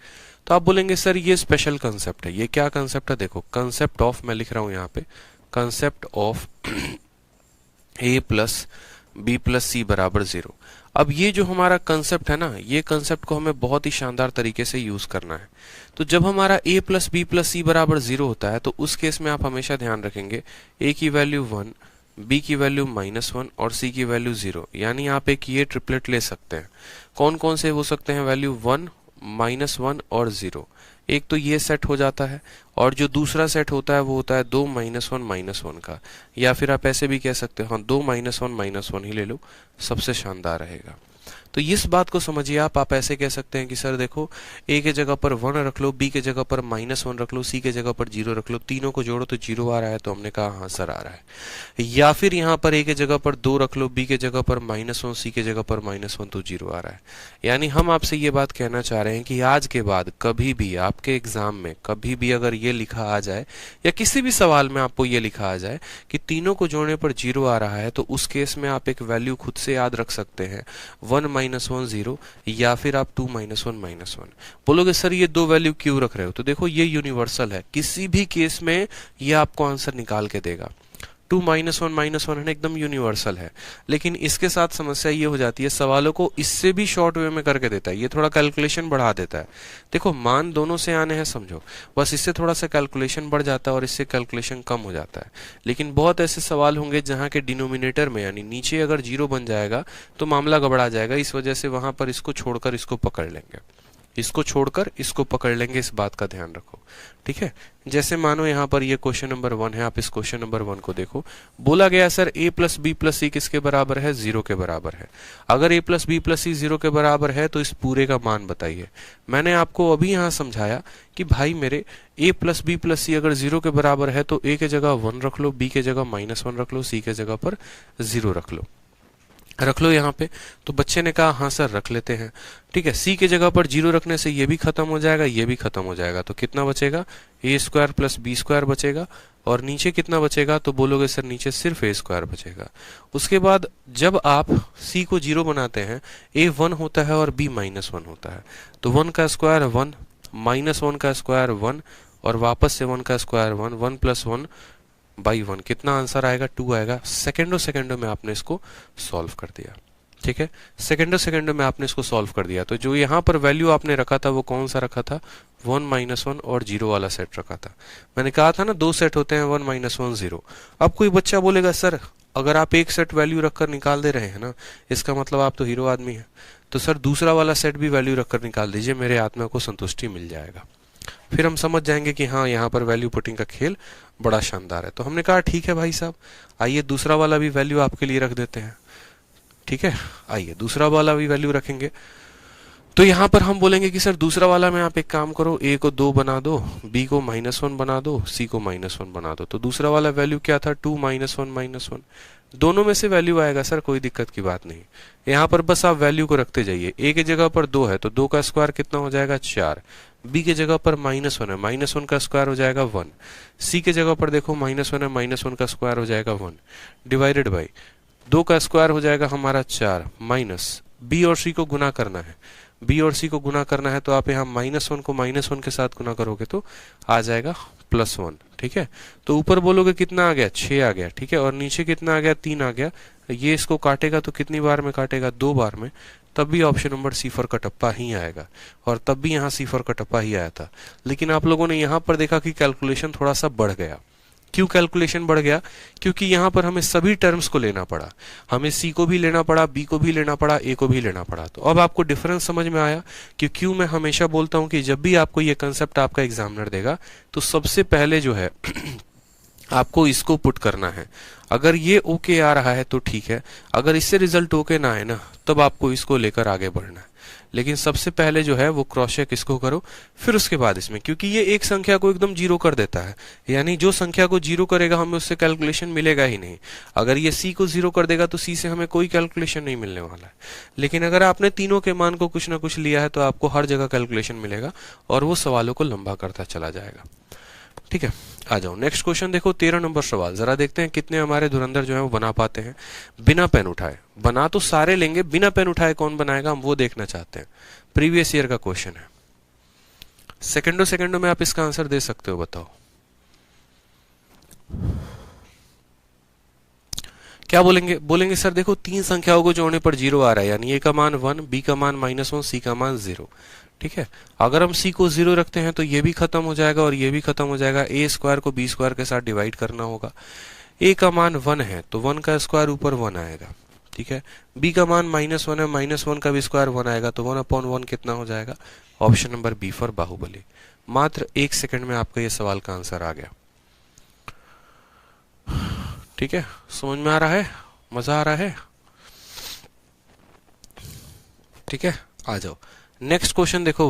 तो आप बोलेंगे सर ये स्पेशल कंसेप्ट है। ये क्या कंसेप्ट है, देखो कंसेप्ट ऑफ, मैं लिख रहा हूं यहाँ पे concept of a plus B plus C बराबर 0। अब ये जो हमारा कंसेप्ट है ना, ये कंसेप्ट को हमें बहुत ही शानदार तरीके से यूज करना है। तो जब हमारा a plus B plus C बराबर 0 होता है, तो उस केस में आप हमेशा ध्यान रखेंगे a की वैल्यू 1, b की वैल्यू -1 और c की वैल्यू 0। यानी आप एक ये ट्रिपलेट ले सकते हैं। कौन कौन से हो सकते हैं, वैल्यू 1, -1 और 0। एक तो ये सेट हो जाता है, और जो दूसरा सेट होता है वो होता है 2 -1 का, या फिर आप ऐसे भी कह सकते हो 2 -1 ही ले लो, सबसे शानदार रहेगा। तो इस बात को समझिए आप ऐसे कह सकते हैं कि सर देखो a के जगह पर 1 रख लो, b के जगह पर -1 रख लो, c के जगह पर 0 रख लो, तीनों को जोड़ो तो 0 आ रहा है, तो हमने कहा हाँ सर आ रहा है। या फिर यहाँ पर a के जगह पर 2 रख लो, b के जगह पर -1, c के जगह पर -1, तो 0 आ रहा है। यानी हम आपसे ये बात कहना चाह रहे हैं कि आज के बाद कभी भी आपके एग्जाम में कभी भी अगर ये लिखा आ जाए, या किसी भी सवाल में आपको ये लिखा आ जाए कि तीनों को जोड़ने पर 0 आ रहा है, तो उस केस में आप एक वैल्यू खुद से याद रख सकते हैं 1 -1 0, या फिर आप 2 -1 बोलोगे सर ये दो वैल्यू क्यों रख रहे हो, तो देखो ये यूनिवर्सल है, किसी भी केस में ये आपको आंसर निकाल के देगा। 2 -1 है ना, एकदम यूनिवर्सल है। लेकिन इसके साथ समस्या ये हो जाती है, सवालों को इससे भी शॉर्ट वे में करके देता है, ये थोड़ा कैलकुलेशन बढ़ा देता है। देखो मान दोनों से आने हैं समझो, बस इससे थोड़ा सा कैलकुलेशन बढ़ जाता है और इससे कैलकुलेशन कम हो जाता है। लेकिन बहुत ऐसे सवाल होंगे जहां के डिनोमिनेटर में यानी नीचे अगर 0 बन जाएगा तो मामला गड़बड़ा जाएगा, इस वजह से वहां पर इसको छोड़कर इसको पकड़ लेंगे। इसको छोड़कर इसको पकड़ लेंगे, इस बात का ध्यान रखो। ठीक है, जैसे मानो यहाँ पर ये क्वेश्चन नंबर 1 है, आप इस क्वेश्चन नंबर 1 को देखो। बोला गया sir a plus B plus C किसके बराबर है, 0 के बराबर है। अगर a plus B plus C 0 के बराबर है तो इस पूरे का मान बताइए। मैंने आपको अभी यहाँ समझाया कि भाई मेरे a प्लस बी प्लस सी अगर 0 के बराबर है तो a के जगह 1 रख लो, b के जगह -1 रख लो, c के जगह पर 0 रख लो यहाँ पे। तो बच्चे ने कहा हाँ सर रख लेते हैं। ठीक है, c के जगह पर 0 रखने से ये भी खत्म हो जाएगा, ये भी खत्म हो जाएगा। तो कितना बचेगा, a square plus B square बचेगा। और नीचे कितना बचेगा, तो बोलोगे सर नीचे सिर्फ a स्क्वायर बचेगा। उसके बाद जब आप c को 0 बनाते हैं, a 1 होता है और b -1 होता है। तो 1 का स्क्वायर 1, -1 का स्क्वायर 1, और वापस से 1 का स्क्वायर 1, 1 प्लस 1 बाई 1, कितना आंसर आएगा, 2 आएगा। सेकेंडों में आपने इसको सॉल्व कर दिया। ठीक है, सेकेंडों में आपने इसको सॉल्व कर दिया। तो जो यहाँ पर वैल्यू आपने रखा था वो कौन सा रखा था, 1 -1 और 0 वाला सेट रखा था। मैंने कहा था ना 2 सेट होते हैं, 1 -1 0। अब कोई बच्चा बोलेगा सर अगर आप एक सेट वैल्यू रखकर निकाल दे रहे हैं ना, इसका मतलब आप तो हीरो आदमी हैं। तो सर दूसरा वाला सेट भी वैल्यू रखकर निकाल दीजिए, मेरे आत्मा को संतुष्टि मिल जाएगा। फिर हम समझ जाएंगे कि हाँ यहाँ पर वैल्यू पुटिंग का खेल बड़ा शानदार है। तो हमने कहा ठीक है भाई साहब, आइए दूसरा वाला भी वैल्यू आपके लिए रख देते हैं। ठीक है, आइए दूसरा वाला भी वैल्यू रखेंगे। तो यहाँ पर हम बोलेंगे कि सर दूसरा वाला में आप एक काम करो, a को 2 बना दो, b को -1 बना दो, c को -1 बना दो। तो दूसरा वाला वैल्यू क्या था, 2 -1 -1। दोनों में से वैल्यू आएगा सर, कोई दिक्कत की बात नहीं। यहाँ पर बस आप वैल्यू को रखते जाइए। a के जगह पर 2 है तो 2 का स्क्वायर कितना हो जाएगा, 4। b के जगह पर -1 है, -1 का स्क्वायर हो जाएगा 1। c के जगह पर देखो -1 है, -1 का स्क्वायर हो जाएगा 1, डिवाइडेड बाई 2 का स्क्वायर हो जाएगा हमारा 4, माइनस b और c को गुना करना है। b और c को गुना करना है तो आप यहाँ -1 को -1 के साथ गुना करोगे तो आ जाएगा +1। ठीक है, तो ऊपर बोलोगे कितना आ गया, 6 आ गया। ठीक है, और नीचे कितना आ गया, 3 आ गया। ये इसको काटेगा तो कितनी बार में काटेगा, 2 बार में। तब भी option number C for Kattappa ही आएगा, और तब भी यहाँ सी फॉर कटप्पा ही आया था। लेकिन आप लोगों ने यहाँ पर देखा कि कैलकुलेशन थोड़ा सा बढ़ गया। क्यों कैलकुलेशन बढ़ गया, क्योंकि यहाँ पर हमें सभी टर्म्स को लेना पड़ा। हमें सी को भी लेना पड़ा, बी को भी लेना पड़ा, ए को भी लेना पड़ा। तो अब आपको डिफरेंस समझ में आया कि क्यों मैं हमेशा बोलता हूँ कि जब भी आपको ये कंसेप्ट आपका एग्जामिनर देगा तो सबसे पहले जो है आपको इसको पुट करना है। अगर ये ओके आ रहा है तो ठीक है, अगर इससे रिजल्ट ओके ना आए ना तब आपको इसको लेकर आगे बढ़ना है। लेकिन सबसे पहले जो है वो क्रॉस चेक इसको करो, फिर उसके बाद इसमें, क्योंकि ये एक संख्या को एकदम 0 कर देता है। यानी जो संख्या को 0 करेगा हमें उससे कैलकुलेशन मिलेगा ही नहीं। अगर ये c को 0 कर देगा तो c से हमें कोई कैलकुलेशन नहीं मिलने वाला है। लेकिन अगर आपने तीनों के मान को कुछ ना कुछ लिया है तो आपको हर जगह कैलकुलेशन मिलेगा और वो सवालों को लंबा करता चला जाएगा। ठीक है, आ जाओ नेक्स्ट क्वेश्चन देखो, 13 नंबर सवाल। जरा देखते हैं कितने हमारे धुरंधर जो है वो बना पाते हैं बिना पेन उठाए। बना तो सारे लेंगे, बिना पेन उठाए कौन बनाएगा हम वो देखना चाहते हैं। प्रीवियस ईयर का क्वेश्चन है, सेकंडों में आप इसका आंसर दे सकते हो, बताओ क्या बोलेंगे। बोलेंगे सर देखो 3 संख्याओं को जोड़ने पर 0 आ रहा है, यानी a का मान 1, b का मान -1, c का मान 0। ठीक है, अगर हम c को 0 रखते हैं तो ये भी खत्म हो जाएगा और ये भी खत्म हो जाएगा। a स्क्वायर को b स्क्वायर के साथ डिवाइड करना होगा। a का मान 1 है तो 1 का स्क्वायर ऊपर 1 आएगा। ठीक है, b का मान -1 है, -1 का भी स्क्वायर 1 आएगा तो 1/1 कितना हो जाएगा, option number B for Baahubali. मात्र 1 सेकंड में आपका ये सवाल का आंसर आ गया। ठीक है, समझ में आ रहा है, मजा आ रहा है। ठीक है, आ जाओ नेक्स्ट क्वेश्चन देखो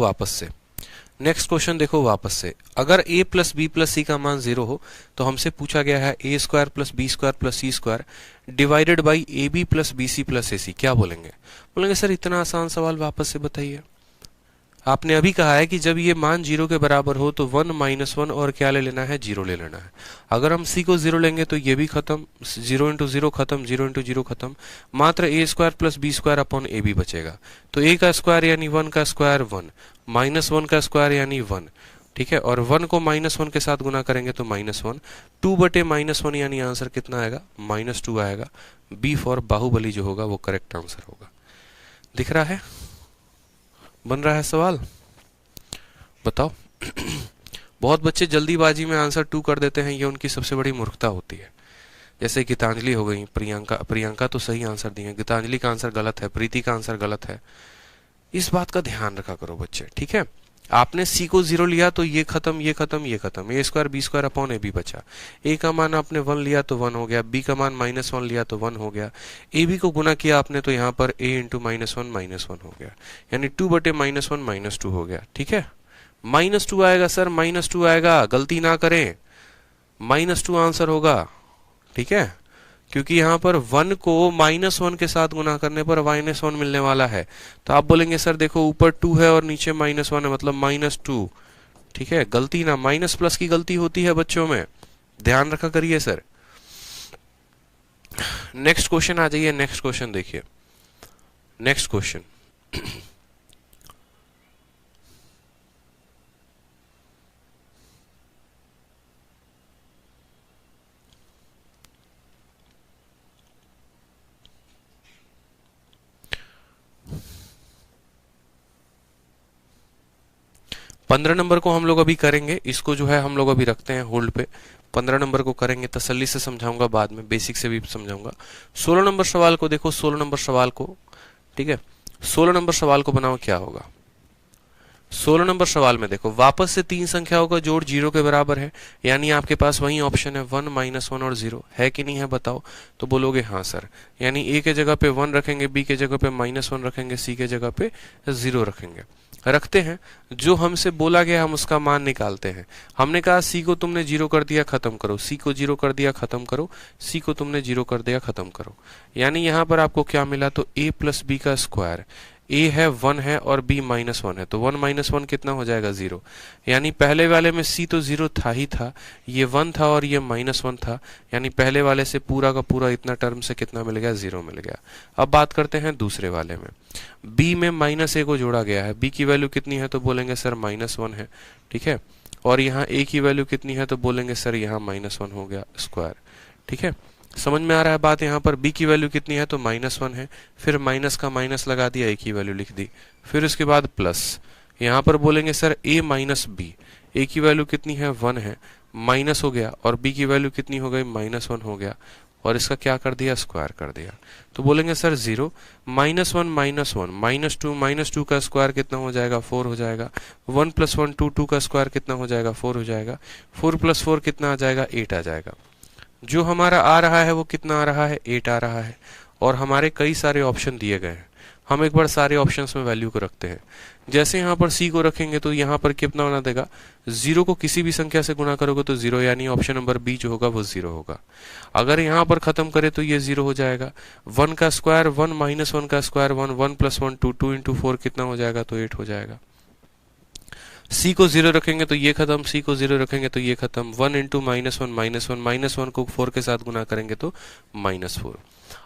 वापस से। अगर a plus B plus C का मान 0 हो तो हमसे पूछा गया है a square plus B square plus C square divided by A B plus B C plus A C. क्या बोलेंगे सर इतना आसान सवाल वापस से बताइए। आपने अभी कहा है कि जब ये मान 0 के बराबर हो तो 1 -1 और क्या ले लेना है, 0 ले लेना है। अगर हम c को 0 लेंगे तो ये भी खत्म, 0 × 0 खत्म, 0 × 0 खत्म। मात्र a square plus B square upon A B बचेगा। तो a का स्क्वायर यानी 1 का स्क्वायर 1, -1 का स्क्वायर यानी 1। ठीक है, और 1 को -1 के साथ गुना करेंगे तो -1, 2/-1 यानी आंसर कितना आएगा, -2 आएगा। बी फॉर बाहुबली जो होगा वो करेक्ट आंसर होगा। दिख रहा है, बन रहा है सवाल, बताओ। बहुत बच्चे जल्दीबाजी में आंसर 2 कर देते हैं, ये उनकी सबसे बड़ी मूर्खता होती है। जैसे गीतांजलि हो गई, प्रियंका तो सही आंसर दी है, गीतांजलि का आंसर गलत है, प्रीति का आंसर गलत है। इस बात का ध्यान रखा करो बच्चे, ठीक है। आपने c को 0 लिया तो ये खत्म, ये खत्म, ये खत्म, A square B square upon A B बचा। a का मान आपने 1 लिया तो 1 हो गया, b का मान -1 लिया तो 1 हो गया, ए बी को गुना किया आपने तो यहाँ पर a इंटू -1 हो गया, यानी 2/-1 -2 हो गया, ठीक है। -2 आएगा सर, -2 आएगा, गलती ना करें, -2 आंसर होगा, ठीक है, क्योंकि यहाँ पर 1 को -1 के साथ गुना करने पर -1 मिलने वाला है। तो आप बोलेंगे सर देखो ऊपर 2 है और नीचे -1 है, मतलब -2, ठीक है। गलती ना, माइनस प्लस की गलती होती है बच्चों में, ध्यान रखा करिए सर। नेक्स्ट क्वेश्चन आ जाइए, नेक्स्ट क्वेश्चन देखिए, नेक्स्ट क्वेश्चन। 15 नंबर को हम लोग अभी करेंगे, इसको जो है हम लोग अभी रखते हैं होल्ड पे। 15 नंबर को करेंगे, तसल्ली से समझाऊंगा, बाद में बेसिक से भी समझाऊंगा। 16 नंबर सवाल को देखो, 16 नंबर सवाल को, ठीक है, 16 नंबर सवाल को बनाओ, क्या होगा। 16 नंबर सवाल में देखो, वापस से 3 संख्याओं का जोड़ 0 के बराबर है, यानी आपके पास वही ऑप्शन है 1 -1 और 0 है कि नहीं है बताओ। तो बोलोगे हाँ सर, यानी a के जगह पे 1 रखेंगे, b के जगह पे -1 रखेंगे, c के जगह पे 0 रखेंगे। रखते हैं, जो हमसे बोला गया हम उसका मान निकालते हैं। हमने कहा c को तुमने 0 कर दिया, खत्म करो, c को 0 कर दिया, खत्म करो, c को तुमने 0 कर दिया, खत्म करो, यानी यहाँ पर आपको क्या मिला, तो a प्लस b का स्क्वायर, a है 1 है और b -1 है, तो 1 -1 कितना हो जाएगा 0, यानी पहले वाले में c तो 0 था ही था, ये 1 था और ये -1 था, यानी पहले वाले से पूरा का पूरा इतना टर्म से कितना मिल गया, 0 मिल गया। अब बात करते हैं दूसरे वाले में, b में -a को जोड़ा गया है, b की वैल्यू कितनी है, तो बोलेंगे सर -1 है, ठीक है, और यहाँ a की वैल्यू कितनी है, तो बोलेंगे सर यहाँ -1 हो गया स्क्वायर, ठीक है। समझ में आ रहा है बात। यहाँ पर b की वैल्यू कितनी है, तो -1 है, फिर माइनस का माइनस लगा दिया, a की वैल्यू लिख दी, फिर उसके बाद प्लस, यहाँ पर बोलेंगे sir a minus b, a की वैल्यू कितनी है 1 है, माइनस हो गया, और b की वैल्यू कितनी हो गई, -1 हो गया, और इसका क्या कर दिया, स्क्वायर कर दिया। तो बोलेंगे सर 0 -1 -2 का स्क्वायर कितना हो जाएगा, 4 हो जाएगा, 1 + 1 2 का स्क्वायर कितना हो जाएगा, 4 हो जाएगा, 4 + 4 कितना आ जाएगा, 8 आ जाएगा। जो हमारा आ रहा है वो कितना आ रहा है, 8 आ रहा है, और हमारे कई सारे ऑप्शन दिए गए हैं। हम एक बार सारे ऑप्शंस में वैल्यू को रखते हैं। जैसे यहाँ पर c को रखेंगे तो यहाँ पर कितना बना देगा, 0 को किसी भी संख्या से गुना करोगे तो 0, यानी ऑप्शन नंबर बी जो होगा वो 0 होगा। अगर यहाँ पर खत्म करें तो ये 0 हो जाएगा, 1 का स्क्वायर 1 -1 का स्क्वायर 1, 1 + 1 2, 2 × 4 कितना हो जाएगा, तो 8 हो जाएगा। c को 0 रखेंगे तो ये खत्म, c को 0 रखेंगे तो ये खत्म, 1 × -1 -1 को 4 के साथ गुना करेंगे तो -4।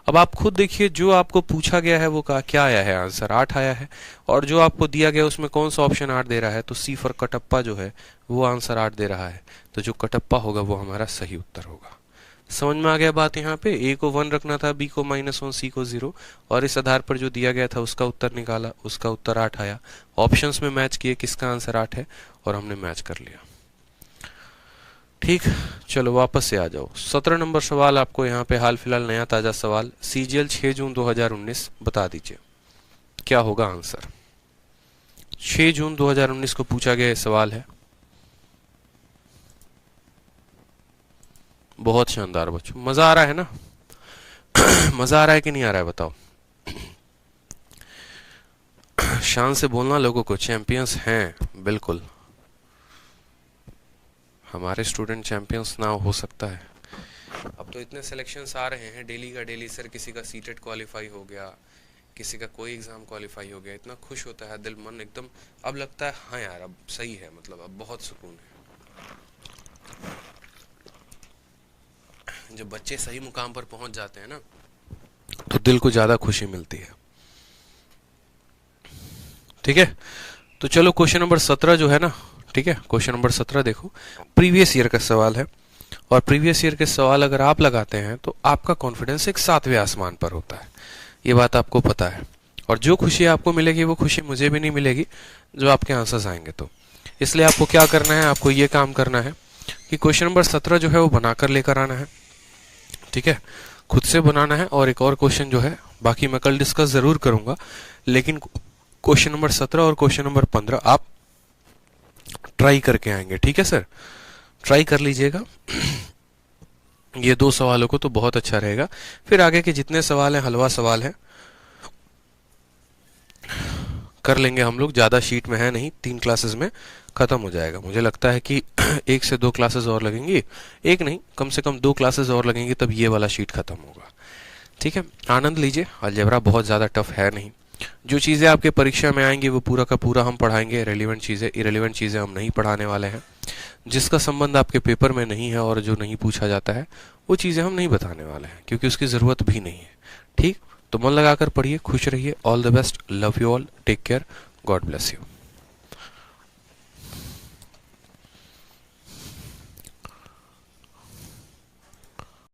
अब आप खुद देखिए, जो आपको पूछा गया है वो क्या आया है, आंसर 8 आया है, और जो आपको दिया गया उसमें कौन सा ऑप्शन 8 दे रहा है, तो सी फॉर कटप्पा जो है वो आंसर 8 दे रहा है, तो जो कटप्पा होगा वो हमारा सही उत्तर होगा। समझ में आ गया बात। यहाँ पे a को 1 रखना था, b को -1, c को 0, और इस आधार पर जो दिया गया था उसका उत्तर निकाला, उसका उत्तर 8 आया। ऑप्शंस में मैच किए किसका आंसर 8 है, और हमने मैच कर लिया। ठीक, चलो वापस से आ जाओ। 17 नंबर सवाल आपको यहाँ पे हाल फिलहाल नया ताजा सवाल, CGL 6 जून 2019, बता दीजिए क्या होगा आंसर। 6 जून 2019 को पूछा गया सवाल है। बहुत शानदार बच्चों, मजा आ रहा है ना मजा आ रहा है कि नहीं आ रहा है बताओ। शान से बोलना लोगों को, चैंपियंस हैं बिल्कुल, हमारे स्टूडेंट चैंपियंस ना हो सकता है। अब तो इतने सिलेक्शंस आ रहे हैं डेली का डेली, सर किसी का सीटेट क्वालिफाई हो गया, किसी का कोई एग्जाम क्वालिफाई हो गया, इतना खुश होता है दिल, मन एकदम, अब लगता है हाँ यार अब सही है, मतलब अब बहुत सुकून है। जब बच्चे सही मुकाम पर पहुंच जाते हैं ना तो दिल को ज्यादा खुशी मिलती है। ठीक है, तो चलो क्वेश्चन नंबर 17 जो है ना, ठीक है, क्वेश्चन नंबर 17 देखो, प्रीवियस ईयर का सवाल है, और प्रीवियस ईयर के सवाल अगर आप लगाते हैं तो आपका कॉन्फिडेंस एक 7वें आसमान पर होता है, ये बात आपको पता है। और जो खुशी आपको मिलेगी वो खुशी मुझे भी नहीं मिलेगी जो आपके आंसर्स आएंगे। तो इसलिए आपको क्या करना है, आपको ये काम करना है कि क्वेश्चन नंबर 17 जो है वो बनाकर लेकर आना है, ठीक है, खुद से बनाना है। और एक और क्वेश्चन जो है, बाकी मैं कल डिस्कस जरूर करूंगा, लेकिन क्वेश्चन नंबर 17 और क्वेश्चन नंबर 15 आप ट्राई करके आएंगे, ठीक है सर, ट्राई कर लीजिएगा ये 2 सवालों को, तो बहुत अच्छा रहेगा। फिर आगे के जितने सवाल हैं, हलवा सवाल हैं, कर लेंगे हम लोग, ज़्यादा शीट में है नहीं, 3 क्लासेस में ख़त्म हो जाएगा। मुझे लगता है कि 1 से 2 क्लासेस और लगेंगी, एक नहीं कम से कम 2 क्लासेस और लगेंगी, तब ये वाला शीट ख़त्म होगा, ठीक है। आनंद लीजिए, अलजेब्रा बहुत ज़्यादा टफ है नहीं। जो चीज़ें आपके परीक्षा में आएंगी वो पूरा का पूरा हम पढ़ाएंगे, रेलिवेंट चीज़ें, इरेलीवेंट चीज़ें हम नहीं पढ़ाने वाले हैं। जिसका संबंध आपके पेपर में नहीं है और जो नहीं पूछा जाता है वो चीज़ें हम नहीं बताने वाले हैं, क्योंकि उसकी ज़रूरत भी नहीं है, ठीक। तो मन लगाकर पढ़िए, खुश रहिए, all the best, love you all, take care, God bless you.